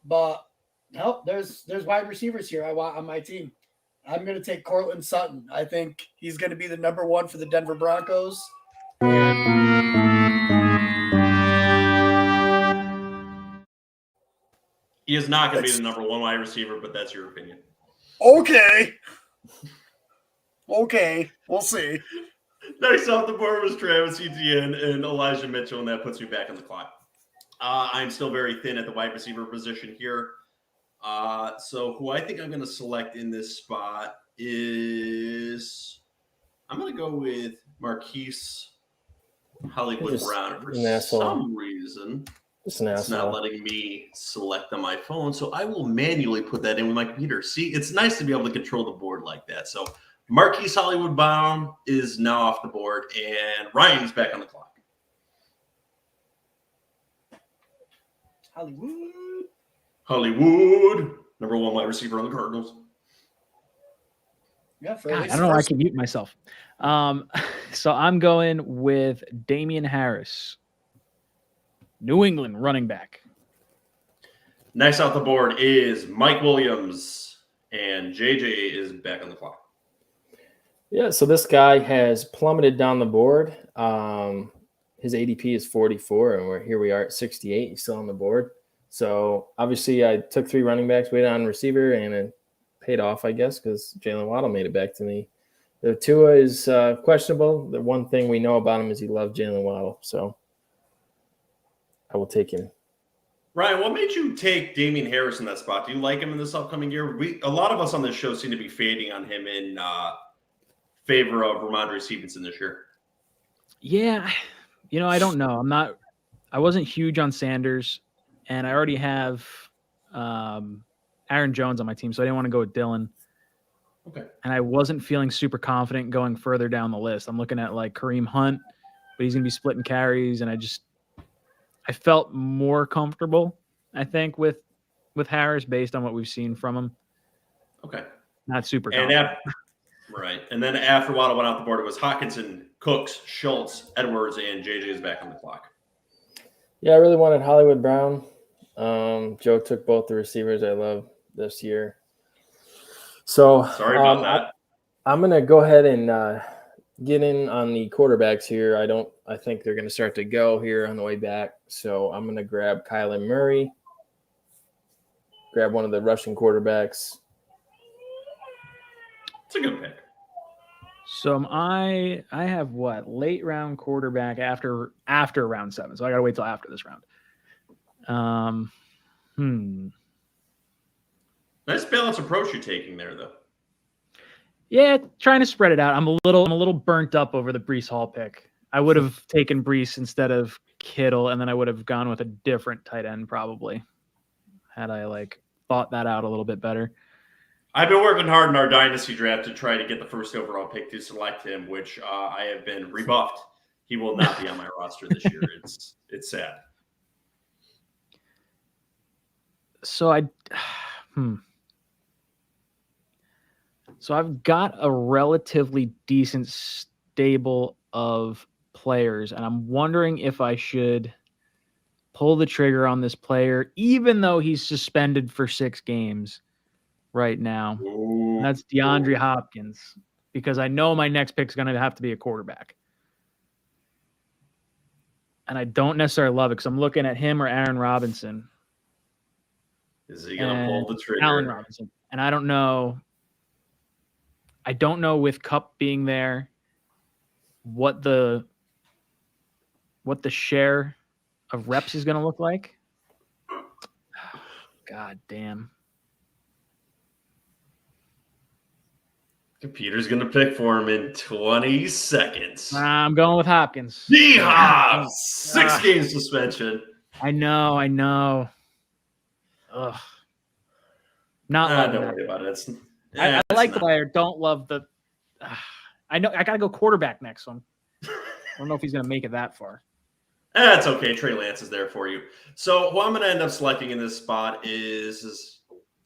but no, there's wide receivers here I want on my team. I'm going to take Cortland Sutton. I think he's going to be the number one for the Denver Broncos. He is not going to be the number one wide receiver, but that's your opinion. Okay, we'll see. Next off the board was Travis Etienne and Elijah Mitchell, and that puts me back on the clock. I'm still very thin at the wide receiver position here. So who I think I'm going to select in this spot is I'm going to go with Marquise Hollywood Brown. For some reason, it's not letting me select on my phone, so I will manually put that in with my computer. See, it's nice to be able to control the board like that. So Marquise Hollywood Brown is now off the board, and Ryan's back on the clock. Hollywood, number one wide receiver on the Cardinals. Yeah, God, I don't know why I can mute myself. So I'm going with Damian Harris, New England running back. Next off the board is Mike Williams, and JJ is back on the clock. Yeah, so this guy has plummeted down the board. His ADP is 44, and we are at 68. He's still on the board. So obviously, I took 3 running backs, waited on receiver, and it paid off, I guess, because Jalen Waddle made it back to me. The Tua is questionable. The one thing we know about him is he loves Jalen Waddle, so I will take him. Ryan, what made you take Damian Harris in that spot? Do you like him in this upcoming year? A lot of us on this show seem to be fading on him in favor of Ramondre Stevenson this year. Yeah, I don't know. I wasn't huge on Sanders, and I already have Aaron Jones on my team, so I didn't want to go with Dylan. Okay. And I wasn't feeling super confident going further down the list. I'm looking at like Kareem Hunt, but he's going to be splitting carries, and I felt more comfortable, I think, with Harris based on what we've seen from him. Okay. Not super confident. Right. And then after Waddle went out the board, it was Hawkinson, Cooks, Schultz, Edwards, and JJ is back on the clock. Yeah, I really wanted Hollywood Brown. Joe took both the receivers I love this year. So sorry about that. I'm going to go ahead and get in on the quarterbacks here. I think they're going to start to go here on the way back. So I'm going to grab Kyler Murray, grab one of the Russian quarterbacks. It's a good pick. So I have what, late round quarterback after round 7. So I gotta wait till after this round. Nice balanced approach you're taking there, though. Yeah, trying to spread it out. I'm a little burnt up over the Breece Hall pick. I would have taken Breece instead of Kittle, and then I would have gone with a different tight end probably, had I thought that out a little bit better. I've been working hard in our dynasty draft to try to get the first overall pick to select him, which I have been rebuffed. He will not be on my roster this year. It's sad. So So I've got a relatively decent stable of players, and I'm wondering if I should pull the trigger on this player, even though he's suspended for 6 games right now. Ooh. That's DeAndre Hopkins, because I know my next pick is going to have to be a quarterback. And I don't necessarily love it because I'm looking at him or Aaron Robinson. Is he going to pull the trigger? Allen Robinson. And I don't know with Kupp being there what the share of reps is going to look like. God damn. Computer's going to pick for him in 20 seconds. I'm going with Hopkins. D-Hop! 6 game suspension. I know. Ugh. Not don't worry about it. I like the player. Don't love the. I know I got to go quarterback next one. I don't know if he's going to make it that far. That's okay. Trey Lance is there for you. So who I'm going to end up selecting in this spot is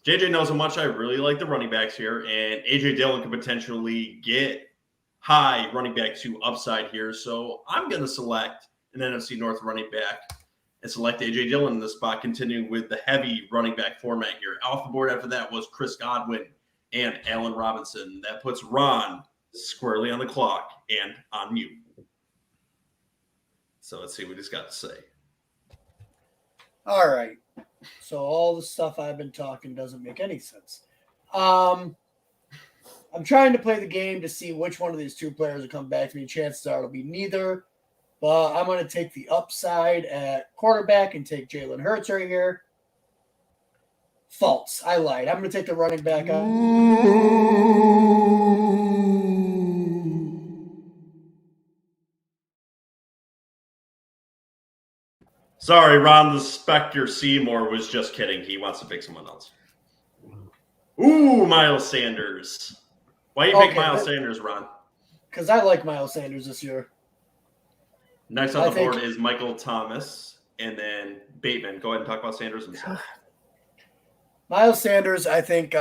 JJ knows how much I really like the running backs here, and AJ Dillon could potentially get high running back 2 upside here. So I'm going to select an NFC North running back and select AJ Dillon in this spot, continuing with the heavy running back format here. Off the board after that was Chris Godwin and Allen Robinson. That puts Ron squarely on the clock and on mute. So let's see what he's got to say. All right. So all the stuff I've been talking doesn't make any sense. I'm trying to play the game to see which one of these 2 players will come back to me. Chances are it'll be neither. But I'm going to take the upside at quarterback and take Jalen Hurts right here. False. I lied. I'm going to take the running back Sorry, Ron the Spectre Seymour was just kidding. He wants to pick someone else. Ooh, Miles Sanders. Why you pick Miles Sanders, Ron? Because I like Miles Sanders this year. Next on the board is Michael Thomas, and then Bateman. Go ahead and talk about Sanders himself. Miles Sanders, I think,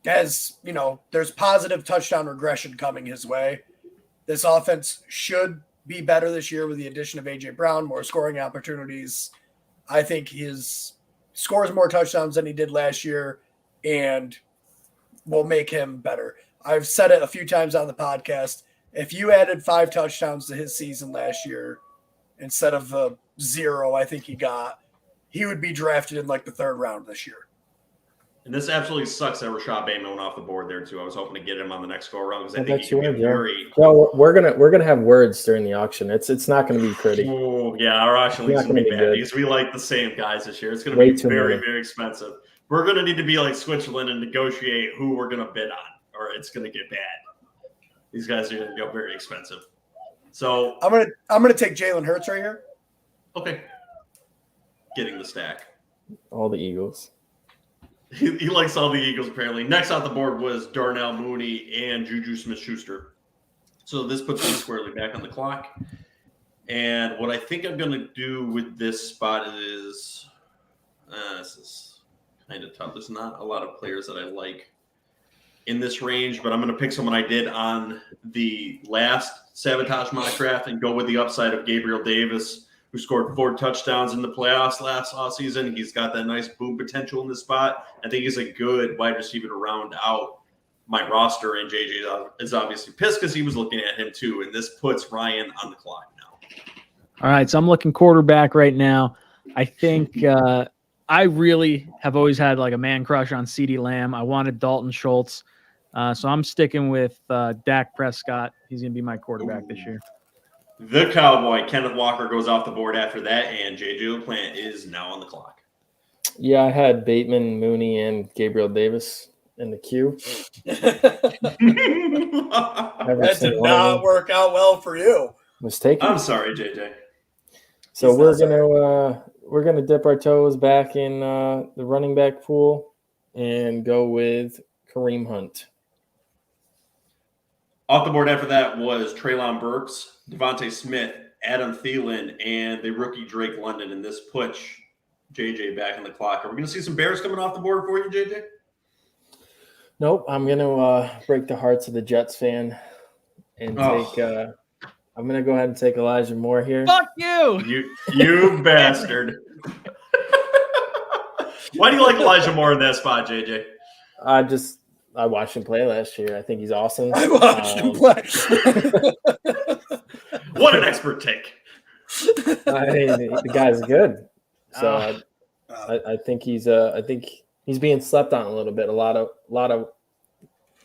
as you know, there's positive touchdown regression coming his way. This offense should be better this year with the addition of A.J. Brown, more scoring opportunities. I think his scores more touchdowns than he did last year and will make him better. I've said it a few times on the podcast. If you added 5 touchdowns to his season last year instead of the 0 I think he got, he would be drafted in the 3rd round this year. And this absolutely sucks that Rashad Bateman went off the board there too. I was hoping to get him on the next go around because I think he can be very. Well, we're gonna have words during the auction. It's not gonna be pretty. Oh yeah, our auction league's gonna be bad because we like the same guys this year. It's gonna be very, very expensive. We're gonna need to be like Switzerland and negotiate who we're gonna bid on, or it's gonna get bad. These guys are gonna go very expensive. So I'm gonna take Jalen Hurts right here. Okay. Getting the stack. All the Eagles. He likes all the Eagles, apparently. Next on the board was Darnell Mooney and Juju Smith-Schuster. So this puts me squarely back on the clock. And what I think I'm going to do with this spot is this is kind of tough. There's not a lot of players that I like in this range, but I'm going to pick someone I did on the last Sabotage mock draft and go with the upside of Gabriel Davis, who scored 4 touchdowns in the playoffs last offseason. He's got that nice boom potential in this spot. I think he's a good wide receiver to round out my roster, and JJ is obviously pissed because he was looking at him too, and this puts Ryan on the clock now. All right, so I'm looking quarterback right now. I think I I really have always had like a man crush on CeeDee Lamb. I wanted Dalton Schultz. So I'm sticking with Dak Prescott. He's going to be my quarterback this year. The Cowboy, Kenneth Walker, goes off the board after that, and J.J. LaPlante is now on the clock. Yeah, I had Bateman, Mooney, and Gabriel Davis in the queue. That did not work out well for you. Was taken. I'm sorry, JJ. So we're gonna dip our toes back in the running back pool and go with Kareem Hunt. Off the board after that was Treylon Burks, Devontae Smith, Adam Thielen, and the rookie Drake London. And this puts JJ back in the clock. Are we going to see some Bears coming off the board for you, JJ? Nope. I'm going to break the hearts of the Jets fan and take I'm going to go ahead and take Elijah Moore here. Fuck you! You bastard. Why do you like Elijah Moore in that spot, JJ? I watched him play last year. I think he's awesome. I watched him play. What an expert take. The guy's good. So I think he's being slept on a little bit. A lot of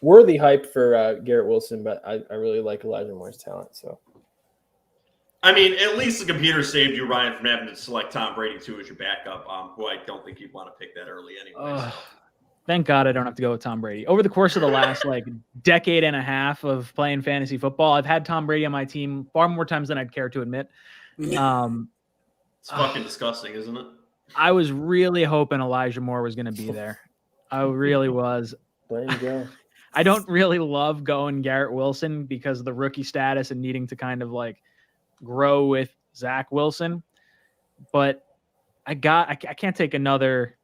worthy hype for Garrett Wilson, but I really like Elijah Moore's talent. So I mean, at least the computer saved you, Ryan, from having to select Tom Brady too as your backup. Who I don't think you'd want to pick that early anyway. Thank God I don't have to go with Tom Brady. Over the course of the last decade and a half of playing fantasy football, I've had Tom Brady on my team far more times than I'd care to admit. It's fucking disgusting, isn't it? I was really hoping Elijah Moore was going to be there. I really was. Blame Joe. I don't really love going Garrett Wilson because of the rookie status and needing to kind of grow with Zach Wilson. But I can't take another.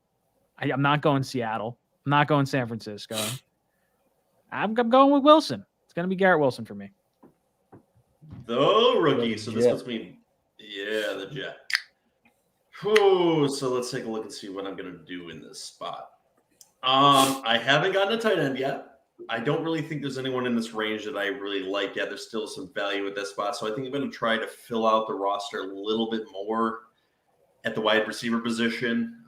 I'm not going Seattle. I'm not going San Francisco. I'm going with Wilson. It's going to be Garrett Wilson for me. The rookie. So this puts me, the Jet. Whew, so let's take a look and see what I'm going to do in this spot. I haven't gotten a tight end yet. I don't really think there's anyone in this range that I really like yet. There's still some value at that spot. So I think I'm going to try to fill out the roster a little bit more at the wide receiver position.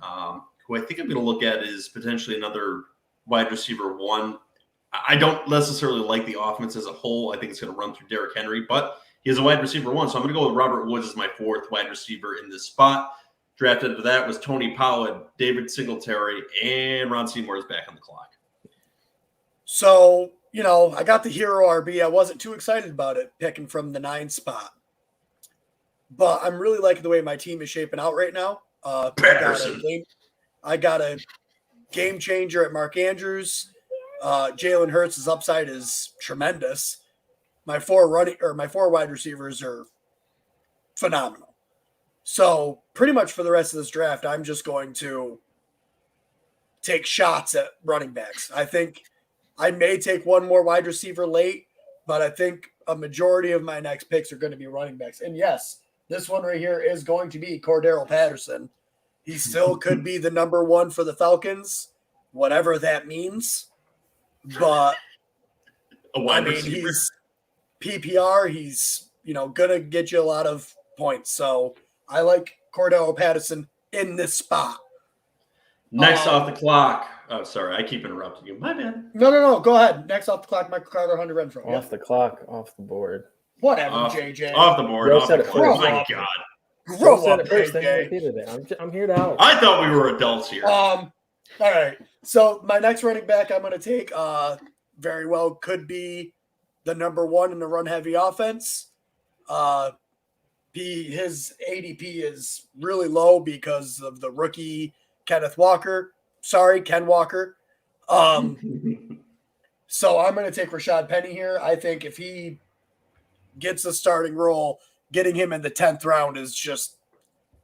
Who I think I'm going to look at is potentially another wide receiver one. I don't necessarily like the offense as a whole. I think it's going to run through Derrick Henry, but he is a wide receiver one. So I'm going to go with Robert Woods as my fourth wide receiver in this spot. Drafted into that was Tony Pollard, David Singletary, and Ron Seymour is back on the clock. So, I got the hero RB. I wasn't too excited about it, picking from the 9 spot. But I'm really liking the way my team is shaping out right now. I got a game changer at Mark Andrews. Jalen Hurts' upside is tremendous. My 4 wide receivers are phenomenal. So pretty much for the rest of this draft, I'm just going to take shots at running backs. I think I may take one more wide receiver late, but I think a majority of my next picks are going to be running backs. And yes, this one right here is going to be Cordero Patterson. He still could be the number 1 for the Falcons, whatever that means. But he's PPR. He's, going to get you a lot of points. So I like Cordero Patterson in this spot. Next off the clock. Oh, sorry. I keep interrupting you. My bad. No. Go ahead. Next off the clock, Michael Carter, Hunter Renfrow. Off the clock, off the board. Whatever, JJ. Off the board. Joe said it Oh, first. my God. Grow up, JJ. I'm here to help. I thought we were adults here. All right. So my next running back I'm going to take very well could be the number 1 in the run-heavy offense. His ADP is really low because of the rookie Ken Walker. So I'm going to take Rashad Penny here. I think if he gets a starting role, getting him in the 10th round is just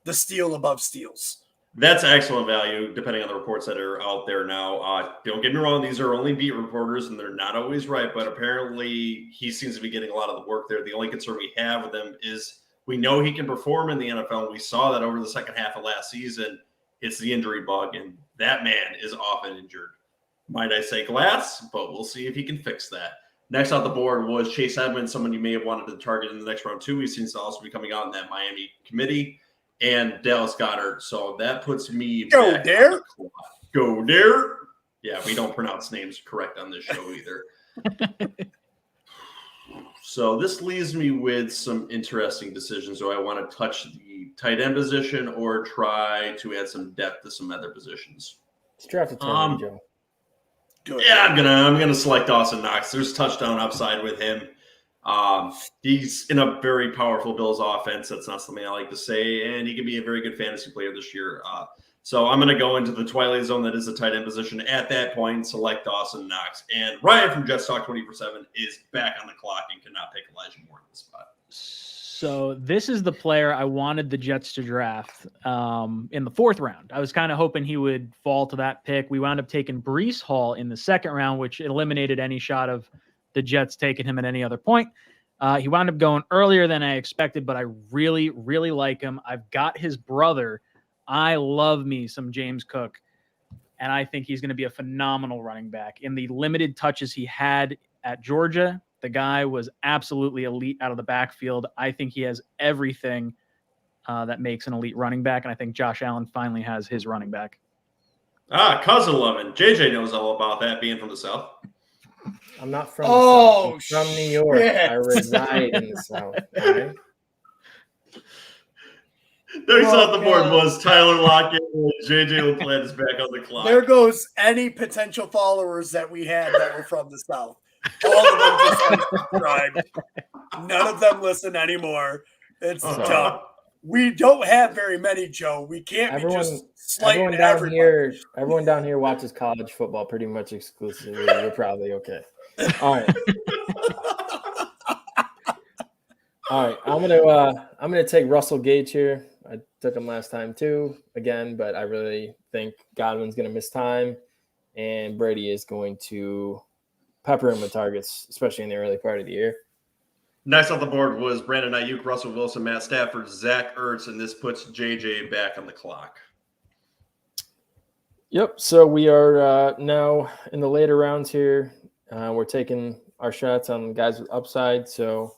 the steal above steals. That's excellent value, depending on the reports that are out there now. Don't get me wrong; these are only beat reporters, and they're not always right. But apparently, he seems to be getting a lot of the work there. The only concern we have with him is we know he can perform in the NFL. And we saw that over the second half of last season. It's the injury bug, and that man is often injured. Might I say glass, but we'll see if he can fix that. Next off the board was Chase Edmonds, someone you may have wanted to target in the next round too. He seems to also be coming out in that Miami committee. and Dallas Goedert. So that puts me Go back Dare. on the clock. Go Dare. Yeah, we don't pronounce names correct on this show either. So this leaves me with some interesting decisions. Do I want to touch the tight end position or try to add some depth to some other positions? Let's draft a tight end, Joe. Good. Yeah, I'm gonna select Dawson Knox. There's touchdown upside with him. He's in a very powerful Bills offense. That's not something I like to say, and he can be a very good fantasy player this year. So I'm going to go into the twilight zone that is the tight end position at that point, select Dawson Knox. And Ryan from Jets Talk 24/7 is back on the clock and cannot pick Elijah Moore in the spot. So this is the player I wanted the Jets to draft in the 4th round. I was kind of hoping he would fall to that pick. We wound up taking Breece Hall in the 2nd round, which eliminated any shot of the Jets taking him at any other point. He wound up going earlier than I expected, but I really, really like him. I've got his brother. I love me some James Cook, and I think he's going to be a phenomenal running back. In the limited touches he had at Georgia, the guy was absolutely elite out of the backfield. I think he has everything that makes an elite running back, and I think Josh Allen finally has his running back. Cousin loving. JJ knows all about that, being from the South. I'm not from the South. I'm from New York. Shit. I reside in the South. All right? Next off the board was Tyler Lockett. JJ LaPlante is back on the clock. There goes any potential followers that we had that were from the South. All of them just unsubscribed. None of them listen anymore. It's dumb. We don't have very many, Joe. We can't be just slighting everyone. Everyone down here watches college football pretty much exclusively. We're probably okay. All right. All right. I'm gonna take Russell Gage here. I took him last time too, again, but I really think Godwin's gonna miss time, and Brady is going to pepper him with targets, especially in the early part of the year. Next on the board was Brandon Ayuk, Russell Wilson, Matt Stafford, Zach Ertz, and this puts JJ back on the clock. Yep. So we are now in the later rounds here. We're taking our shots on guys with upside. So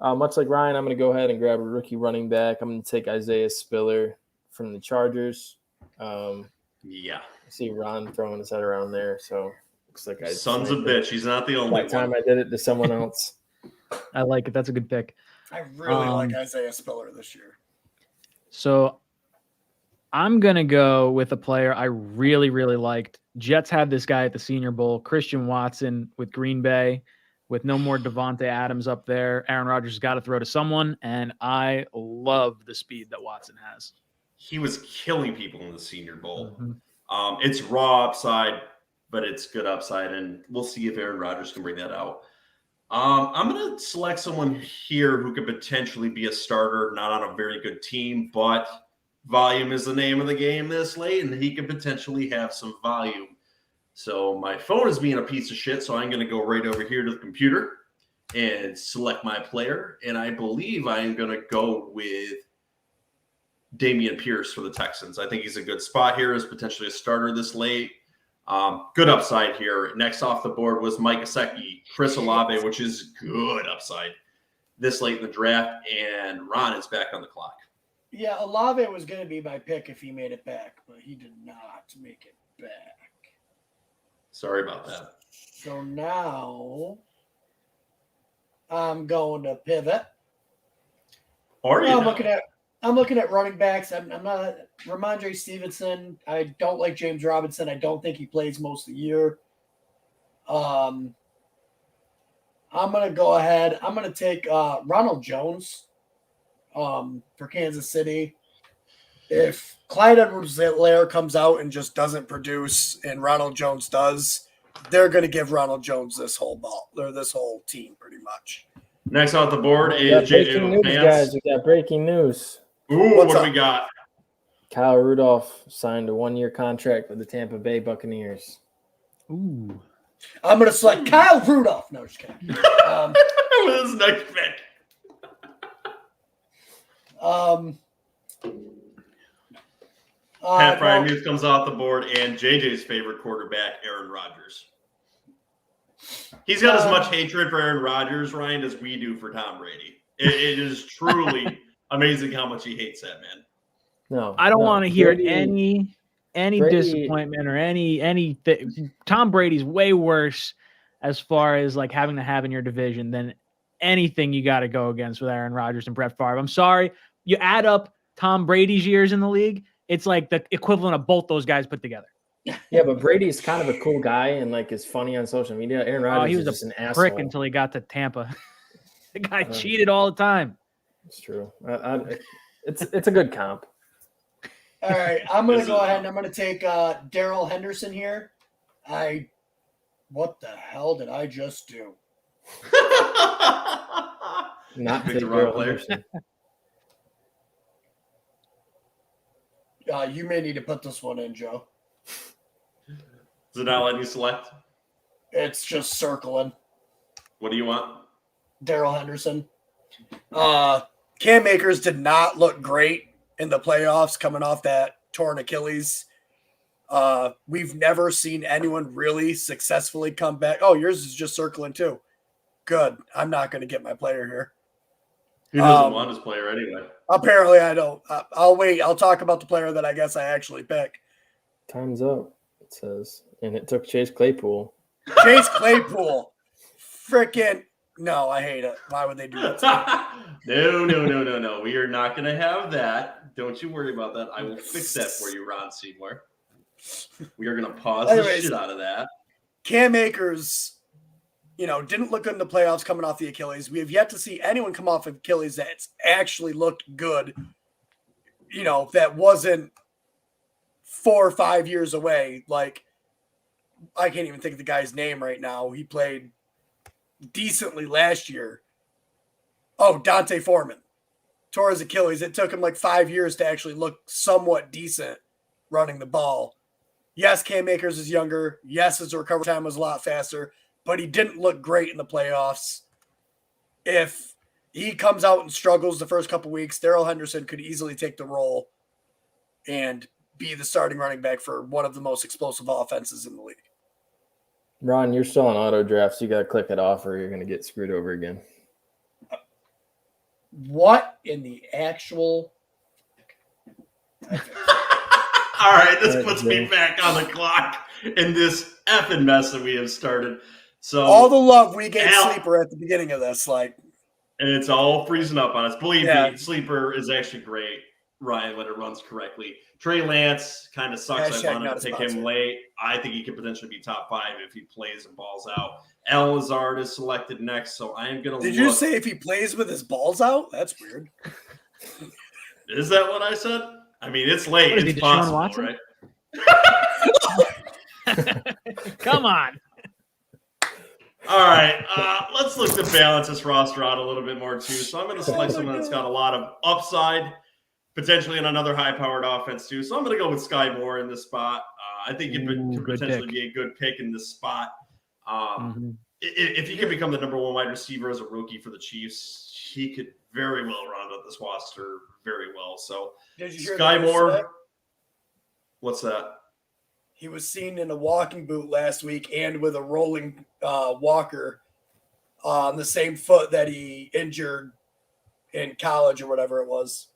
much like Ryan, I'm going to go ahead and grab a rookie running back. I'm going to take Isaiah Spiller from the Chargers. Yeah. I see Ron throwing his head around there. So looks like Sons of bitch. He's not the only one. Time I did it to someone else. I like it. That's a good pick. I really like Isaiah Spiller this year. So I'm going to go with a player I really, really liked. Jets had this guy at the Senior Bowl, Christian Watson with Green Bay, with no more Devontae Adams up there. Aaron Rodgers has got to throw to someone, and I love the speed that Watson has. He was killing people in the Senior Bowl. Mm-hmm. It's raw upside, but it's good upside, and we'll see if Aaron Rodgers can bring that out. I'm going to select someone here who could potentially be a starter, not on a very good team, but volume is the name of the game this late, and he could potentially have some volume. So my phone is being a piece of shit, so I'm going to go right over here to the computer and select my player, and I believe I am going to go with Dameon Pierce for the Texans. I think he's a good spot here as potentially a starter this late. Good upside here. Next off the board was Mike Gesicki, Chris Olave, which is good upside this late in the draft, and Ron is back on the clock. Yeah, Olave was going to be my pick if he made it back, but he did not make it back. Sorry about that. So now I'm going to pivot. I'm looking at running backs. I'm not Ramondre Stevenson. I don't like James Robinson. I don't think he plays most of the year. I'm going to go ahead. I'm going to take Ronald Jones for Kansas City. If Clyde Edwards-Helaire comes out and just doesn't produce and Ronald Jones does, they're going to give Ronald Jones this whole team pretty much. Next off the board is JJ LaPlante. Guys, we got breaking news. Ooh, what do we got? Kyle Rudolph signed a 1-year contract with the Tampa Bay Buccaneers. Ooh. I'm going to select Kyle Rudolph. No, just kidding. With his next pick. Pat Freiermuth comes off the board, and JJ's favorite quarterback, Aaron Rodgers. He's got as much hatred for Aaron Rodgers, Ryan, as we do for Tom Brady. It is truly amazing how much he hates that man. No, I don't no. want to hear Brady- any Brady- disappointment or anything. Tom Brady's way worse as far as like having to have in your division than anything you got to go against with Aaron Rodgers and Brett Favre. I'm sorry. You add up Tom Brady's years in the league, it's like the equivalent of both those guys put together. Yeah, but Brady's kind of a cool guy and like is funny on social media. Aaron Rodgers He was is just an prick asshole. until he got to Tampa. The guy cheated all the time. It's true. It's a good comp. All right, I'm going to go ahead and I'm going to take Darrell Henderson here. What the hell did I just do? Not Picked take the wrong Darrell player. Henderson. You may need to put this one in, Joe. Does it not let you select? It's just circling. What do you want? Darrell Henderson. Cam Akers did not look great in the playoffs coming off that torn Achilles. We've never seen anyone really successfully come back. Oh, yours is just circling too. Good. I'm not going to get my player here. He doesn't want his player anyway. Apparently I don't. I'll wait. I'll talk about the player that I guess I actually pick. Time's up, it says. And it took Chase Claypool. Chase Claypool. Freaking no, I hate it. Why would they do that? No. We are not going to have that. Don't you worry about that. I will fix that for you, Ron Seymour. We are going to pause the shit out of that. Cam Akers, didn't look good in the playoffs coming off the Achilles. We have yet to see anyone come off of Achilles that's actually looked good, that wasn't 4 or 5 years away. Like, I can't even think of the guy's name right now. He played decently last year. Oh, Dante Foreman tore his Achilles. It took him like 5 years to actually look somewhat decent running the ball. Yes, Cam Akers is younger. Yes, his recovery time was a lot faster, but he didn't look great in the playoffs. If he comes out and struggles the first couple weeks, Darrell Henderson could easily take the role and be the starting running back for one of the most explosive offenses in the league. Ron, you're still on auto drafts. You got to click it off or you're going to get screwed over again. What in the actual... All right, this puts me back on the clock in this effing mess that we have started. So all the love we gave Sleeper at the beginning of this, and it's all freezing up on us. Believe me, Sleeper is actually great, Ryan, when it runs correctly. Trey Lance kind of sucks. I wanted to pick him late. I think he could potentially be top 5 if he plays and balls out. Al Lazard is selected next, so I am going to Did you say if he plays with his balls out? That's weird. Is that what I said? I mean, it's late. It's possible, right? Come on. All right. Let's look to balance this roster out a little bit more, too. So I'm going to select someone that's got a lot of upside, potentially in another high-powered offense, too. So I'm going to go with Sky Moore in this spot. I think he could potentially be a good pick in this spot. If he could become the number 1 wide receiver as a rookie for the Chiefs, he could very well round out this roster very well. So Sky Moore, what's that? He was seen in a walking boot last week and with a rolling walker on the same foot that he injured in college or whatever it was.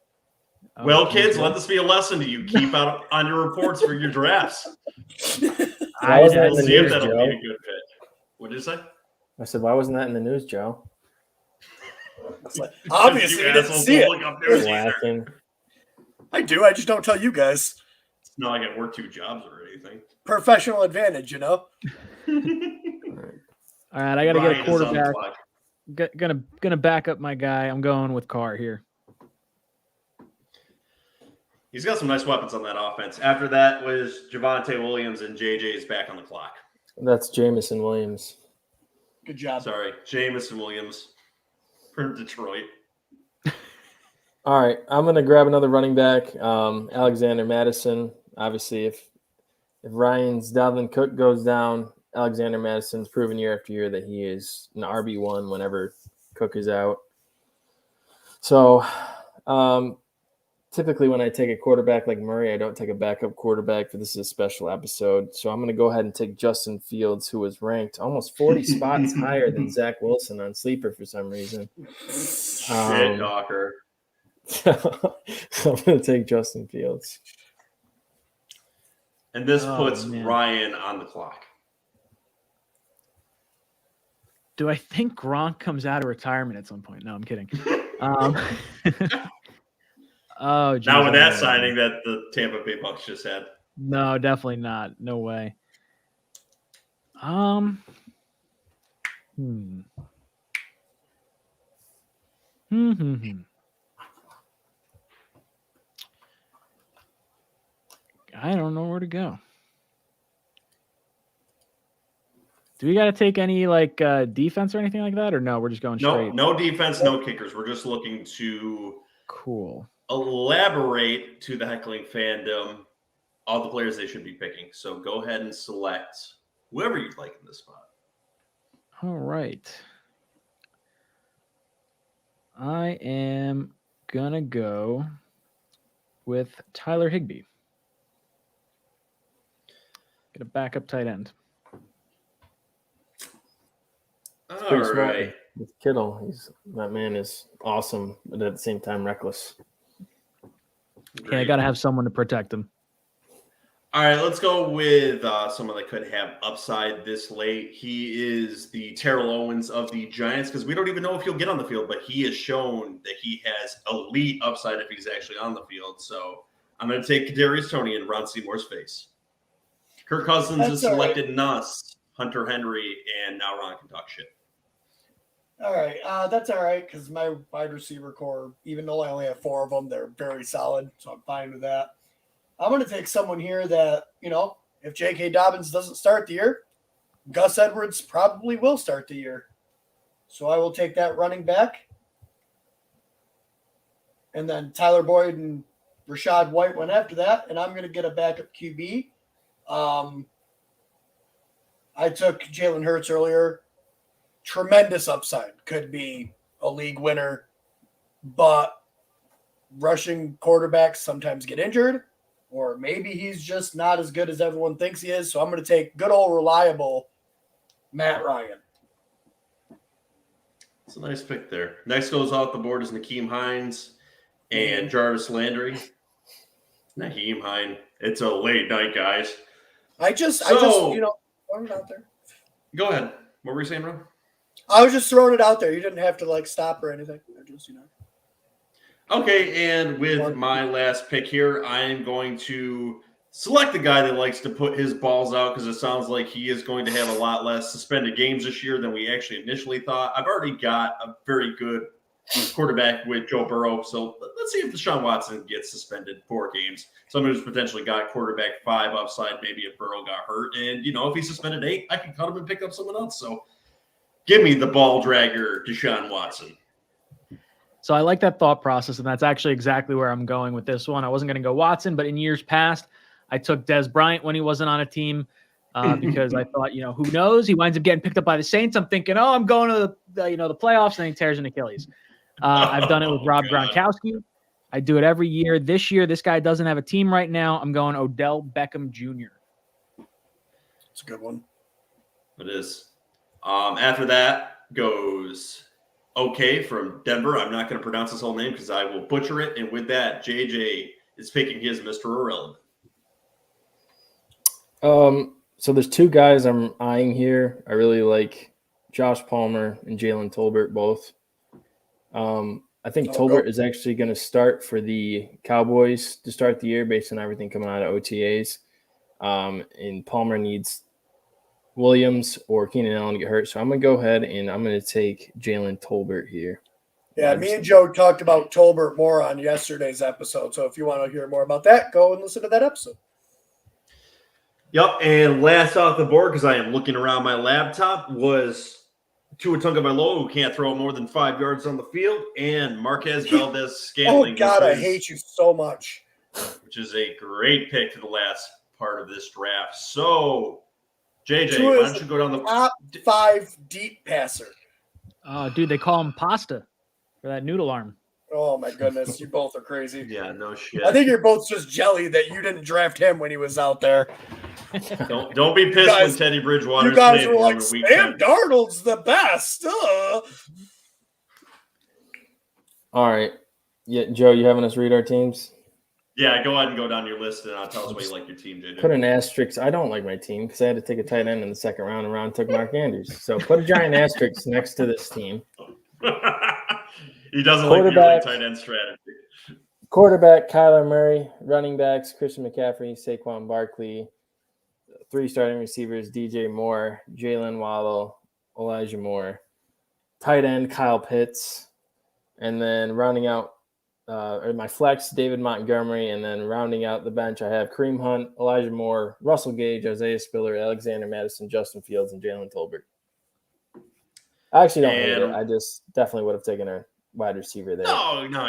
Well, kids, let this be a lesson to you. Keep out on your reports for your drafts. We'll see if that'll be a good fit. What did you say? I said, why wasn't that in the news, Joe? Obviously, you didn't see it. I do. I just don't tell you guys. It's not like I work 2 jobs or anything. Professional advantage, All right, I got to get a quarterback. Gonna back up my guy. I'm going with Carr here. He's got some nice weapons on that offense. After that was Javonte Williams, and JJ is back on the clock. That's Jamison Williams. Good job. Sorry, Jamison Williams from Detroit. All right, I'm going to grab another running back, Alexander Madison. Obviously, if Ryan's Dalvin Cook goes down, Alexander Madison's proven year after year that he is an RB1 whenever Cook is out. So typically when I take a quarterback like Murray, I don't take a backup quarterback, but this is a special episode. So I'm going to go ahead and take Justin Fields, who was ranked almost 40 spots higher than Zach Wilson on Sleeper for some reason. Shit talker. I'm going to take Justin Fields. And this Oh, puts man. Ryan on the clock. Do I think Gronk comes out of retirement at some point? No, I'm kidding. Oh, geez, Now with I that don't know. signing that the Tampa Bay Bucks just had. No, definitely not. No way. I don't know where to go. Do we got to take any defense or anything like that, or no? We're just going straight. No defense, no kickers. We're just looking to Cool. elaborate to the heckling fandom all the players they should be picking. So go ahead and select whoever you'd like in this spot. All right. I am gonna go with Tyler Higbee. Get a backup tight end. All Pretty smart right. with Kittle. That man is awesome, but at the same time reckless. Yeah, I got to have someone to protect him. All right, let's go with someone that could have upside this late. He is the Terrell Owens of the Giants because we don't even know if he'll get on the field, but he has shown that he has elite upside if he's actually on the field. So I'm going to take Kadarius Toney and Ron Seymour's face. Kirk Cousins has selected Nuss, Hunter Henry, and now Ron can talk shit. All right, that's all right because my wide receiver core, even though I only have 4 of them, they're very solid, so I'm fine with that. I'm going to take someone here that, if J.K. Dobbins doesn't start the year, Gus Edwards probably will start the year. So I will take that running back. And then Tyler Boyd and Rachaad White went after that, and I'm going to get a backup QB. I took Jalen Hurts earlier. Tremendous upside. Could be a league winner, but rushing quarterbacks sometimes get injured. Or maybe he's just not as good as everyone thinks he is. So I'm going to take good old reliable Matt Ryan. It's a nice pick there. Next goes off the board is Nyheim Hines and Jarvis Landry. Nyheim Hines. It's a late night, guys. I just throw it out there. Go ahead. What were you saying, Ron? I was just throwing it out there. You didn't have to stop or anything. I just, Okay, and with my last pick here, I am going to select the guy that likes to put his balls out because it sounds like he is going to have a lot less suspended games this year than we actually initially thought. I've already got a very good quarterback with Joe Burrow, so let's see if Deshaun Watson gets suspended 4 games. Someone who's potentially got quarterback 5 upside, maybe if Burrow got hurt. And, if he's suspended 8, I can cut him and pick up someone else. So give me the ball dragger, Deshaun Watson. So I like that thought process, and that's actually exactly where I'm going with this one. I wasn't going to go Watson, but in years past, I took Des Bryant when he wasn't on a team because I thought, who knows? He winds up getting picked up by the Saints. I'm thinking, I'm going to the playoffs, and then he tears an Achilles. I've done it with Rob Gronkowski. I do it every year. This year, this guy doesn't have a team right now. I'm going Odell Beckham Jr. It's a good one. It is. After that goes OK from Denver. I'm not going to pronounce his whole name because I will butcher it. And with that, JJ is picking his Mr. Irrelevant. So there's 2 guys I'm eyeing here. I really like Josh Palmer and Jalen Tolbert both. I think Tolbert is actually going to start for the Cowboys to start the year based on everything coming out of OTAs. And Palmer needs Williams or Keenan Allen to get hurt. So I'm going to go ahead and I'm going to take Jalen Tolbert here. Yeah, me and Joe talked about Tolbert more on yesterday's episode. So if you want to hear more about that, go and listen to that episode. Yep, and last off the board, because I am looking around my laptop, was Tua Tagovailoa, who can't throw more than 5 yards on the field, and Marquez Valdez-Scantling. Oh, God, I hate you so much. Which is a great pick to the last part of this draft. So, JJ, Tua why is don't you go down the top 5 deep passer. Dude, they call him Pasta for that noodle arm. Oh, my goodness. You both are crazy. Yeah, no shit. I think you're both just jelly that you didn't draft him when he was out there. Don't be pissed when Teddy Bridgewater. You guys were like, Sam Darnold's the best. All right. Yeah, Joe, you having us read our teams? Yeah, go ahead and go down your list and tell us why you like your team, JJ. Put an asterisk. I don't like my team because I had to take a tight end in the second round, and Ron took Mark Andrews. So put a giant asterisk next to this team. He doesn't like the early tight end strategy. Quarterback, Kyler Murray. Running backs, Christian McCaffery, Saquon Barkley. 3 starting receivers, DJ Moore, Jalen Waddle, Elijah Moore. Tight end, Kyle Pitts. And then rounding out my flex, David Montgomery. And then rounding out the bench, I have Kareem Hunt, Elijah Moore, Russell Gage, Isaiah Spiller, Alexander Madison, Justin Fields, and Jalen Tolbert. I actually don't hate it. I just definitely would have taken a wide receiver there. No,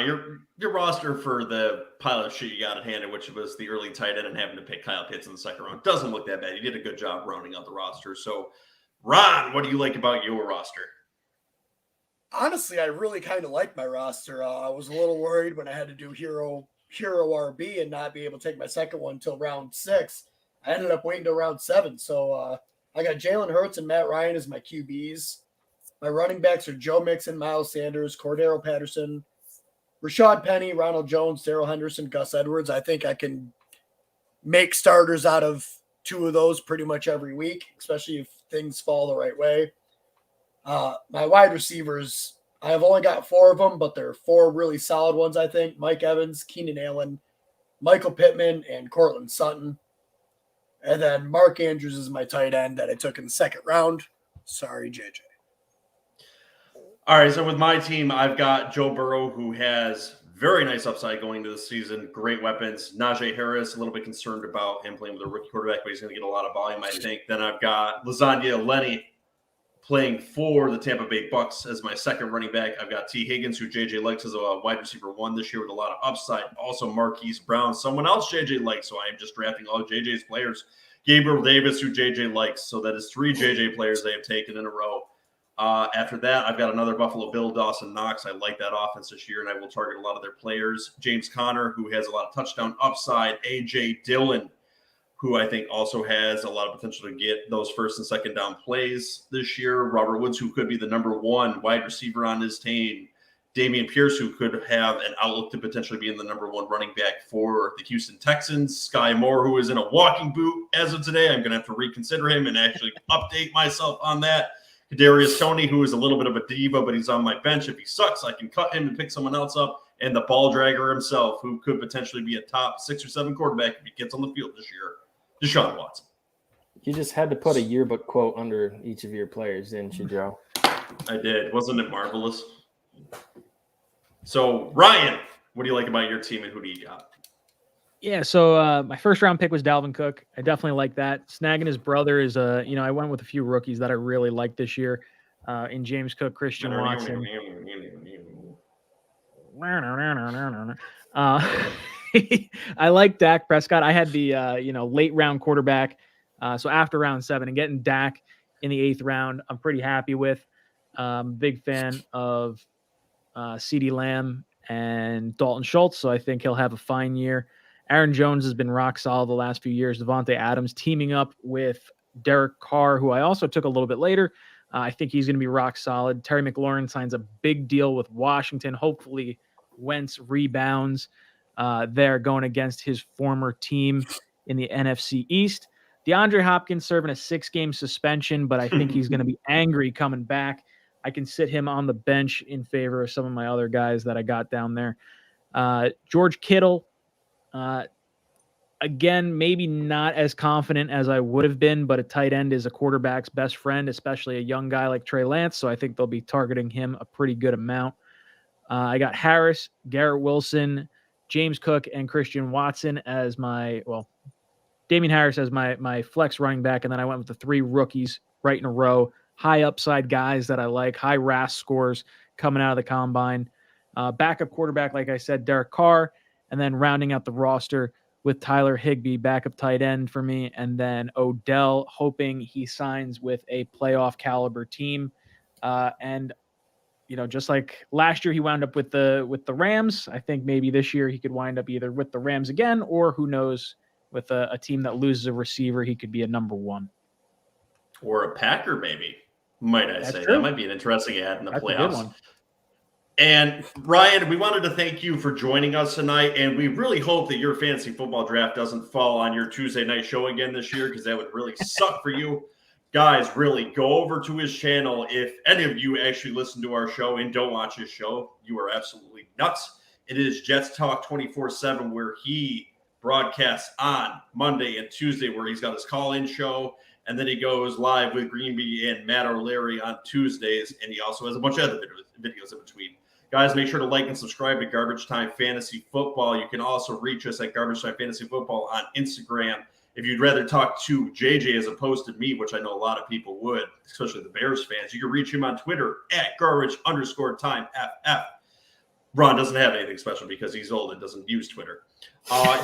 your roster for the pilot sheet you got at hand, which was the early tight end and having to pick Kyle Pitts in the second round, doesn't look that bad. You did a good job rounding out the roster. So, Ron, what do you like about your roster? Honestly, I really kind of like my roster. I was a little worried when I had to do hero RB and not be able to take my second one until round 6. I ended up waiting till round 7. So I got Jalen Hurts and Matt Ryan as my QBs. My running backs are Joe Mixon, Miles Sanders, Cordero Patterson, Rashad Penny, Ronald Jones, Darrell Henderson, Gus Edwards. I think I can make starters out of 2 of those pretty much every week, especially if things fall the right way. My wide receivers, I have only got 4 of them, but they're 4 really solid ones, I think. Mike Evans, Keenan Allen, Michael Pittman, and Cortland Sutton. And then Mark Andrews is my tight end that I took in the second round. Sorry, JJ. All right, so with my team, I've got Joe Burrow, who has very nice upside going into the season, great weapons. Najee Harris, a little bit concerned about him playing with a rookie quarterback, but he's going to get a lot of volume, I think. Then I've got Lasagna Lenny playing for the Tampa Bay Bucks as my second running back. I've got T. Higgins, who JJ likes as a wide receiver 1 this year with a lot of upside. Also Marquise Brown, someone else JJ likes, so I am just drafting all of JJ's players. Gabriel Davis, who JJ likes, so that is 3 JJ players they have taken in a row. After that, I've got another Buffalo Bill, Dawson Knox. I like that offense this year, and I will target a lot of their players. James Conner, who has a lot of touchdown upside. A.J. Dillon, who I think also has a lot of potential to get those first and second down plays this year. Robert Woods, who could be the number 1 wide receiver on his team. Damian Pierce, who could have an outlook to potentially be in the number 1 running back for the Houston Texans. Sky Moore, who is in a walking boot as of today. I'm going to have to reconsider him and actually update myself on that. Kadarius Toney, who is a little bit of a diva, but he's on my bench. If he sucks, I can cut him and pick someone else up. And the ball dragger himself, who could potentially be a top 6 or 7 quarterback if he gets on the field this year, Deshaun Watson. You just had to put a yearbook quote under each of your players, didn't you, Joe? I did. Wasn't it marvelous? So, Ryan, what do you like about your team and who do you got? Yeah, so my first round pick was Dalvin Cook. I definitely like that. Snagging his brother is I went with a few rookies that I really liked this year in James Cook, Christian Watson. I like Dak Prescott. I had the late round quarterback. So after round 7 and getting Dak in the 8th round, I'm pretty happy with. Big fan of CeeDee Lamb and Dalton Schultz, so I think he'll have a fine year. Aaron Jones has been rock solid the last few years. Devontae Adams teaming up with Derek Carr, who I also took a little bit later. I think he's going to be rock solid. Terry McLaurin signs a big deal with Washington. Hopefully Wentz rebounds there going against his former team in the NFC East. DeAndre Hopkins serving a 6-game suspension, but I think he's going to be angry coming back. I can sit him on the bench in favor of some of my other guys that I got down there. George Kittle, again, maybe not as confident as I would have been, but a tight end is a quarterback's best friend, especially a young guy like Trey Lance. So I think they'll be targeting him a pretty good amount. I got Harris, Garrett Wilson, James Cook, and Christian Watson as Damian Harris as my flex running back. And then I went with the 3 rookies right in a row. High upside guys that I like, high RAS scores coming out of the combine. Backup quarterback, like I said, Derek Carr. And then rounding out the roster with Tyler Higbee, backup tight end for me. And then Odell, hoping he signs with a playoff caliber team. And just like last year, he wound up with the Rams. I think maybe this year he could wind up either with the Rams again, or who knows, with a team that loses a receiver, he could be a number 1. Or a Packer, maybe, might I say. True. That might be an interesting ad in the playoffs. And Ryan, we wanted to thank you for joining us tonight, and we really hope that your fantasy football draft doesn't fall on your Tuesday night show again this year, because that would really suck for you. Guys, really go over to his channel. If any of you actually listen to our show and don't watch his show, you are absolutely nuts. It is Jets Talk 24/7, where he broadcasts on Monday and Tuesday, where he's got his call-in show, and then he goes live with Greenby and Matt O'Leary on Tuesdays, and he also has a bunch of other videos in between. Guys, make sure to like and subscribe to Garbage Time Fantasy Football. You can also reach us at Garbage Time Fantasy Football on Instagram. If you'd rather talk to JJ as opposed to me, which I know a lot of people would, especially the Bears fans, you can reach him on Twitter at garbage_timeFF. Ron doesn't have anything special because he's old and doesn't use Twitter.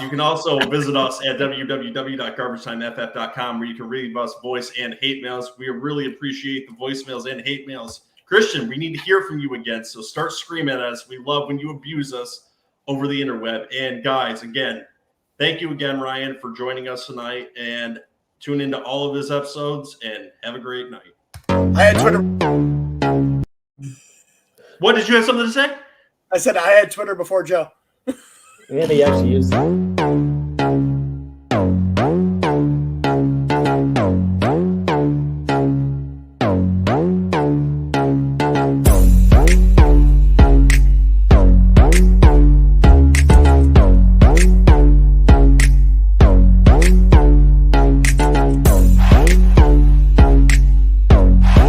You can also visit us at www.garbagetimeff.com, where you can read us voice and hate mails. We really appreciate the voicemails and hate mails. Christian, we need to hear from you again, so start screaming at us. We love when you abuse us over the interweb. And guys, again, thank you again, Ryan, for joining us tonight, and tune into all of his episodes, and have a great night. I had Twitter. What, did you have something to say? I said I had Twitter before Joe. Yeah, he actually used it.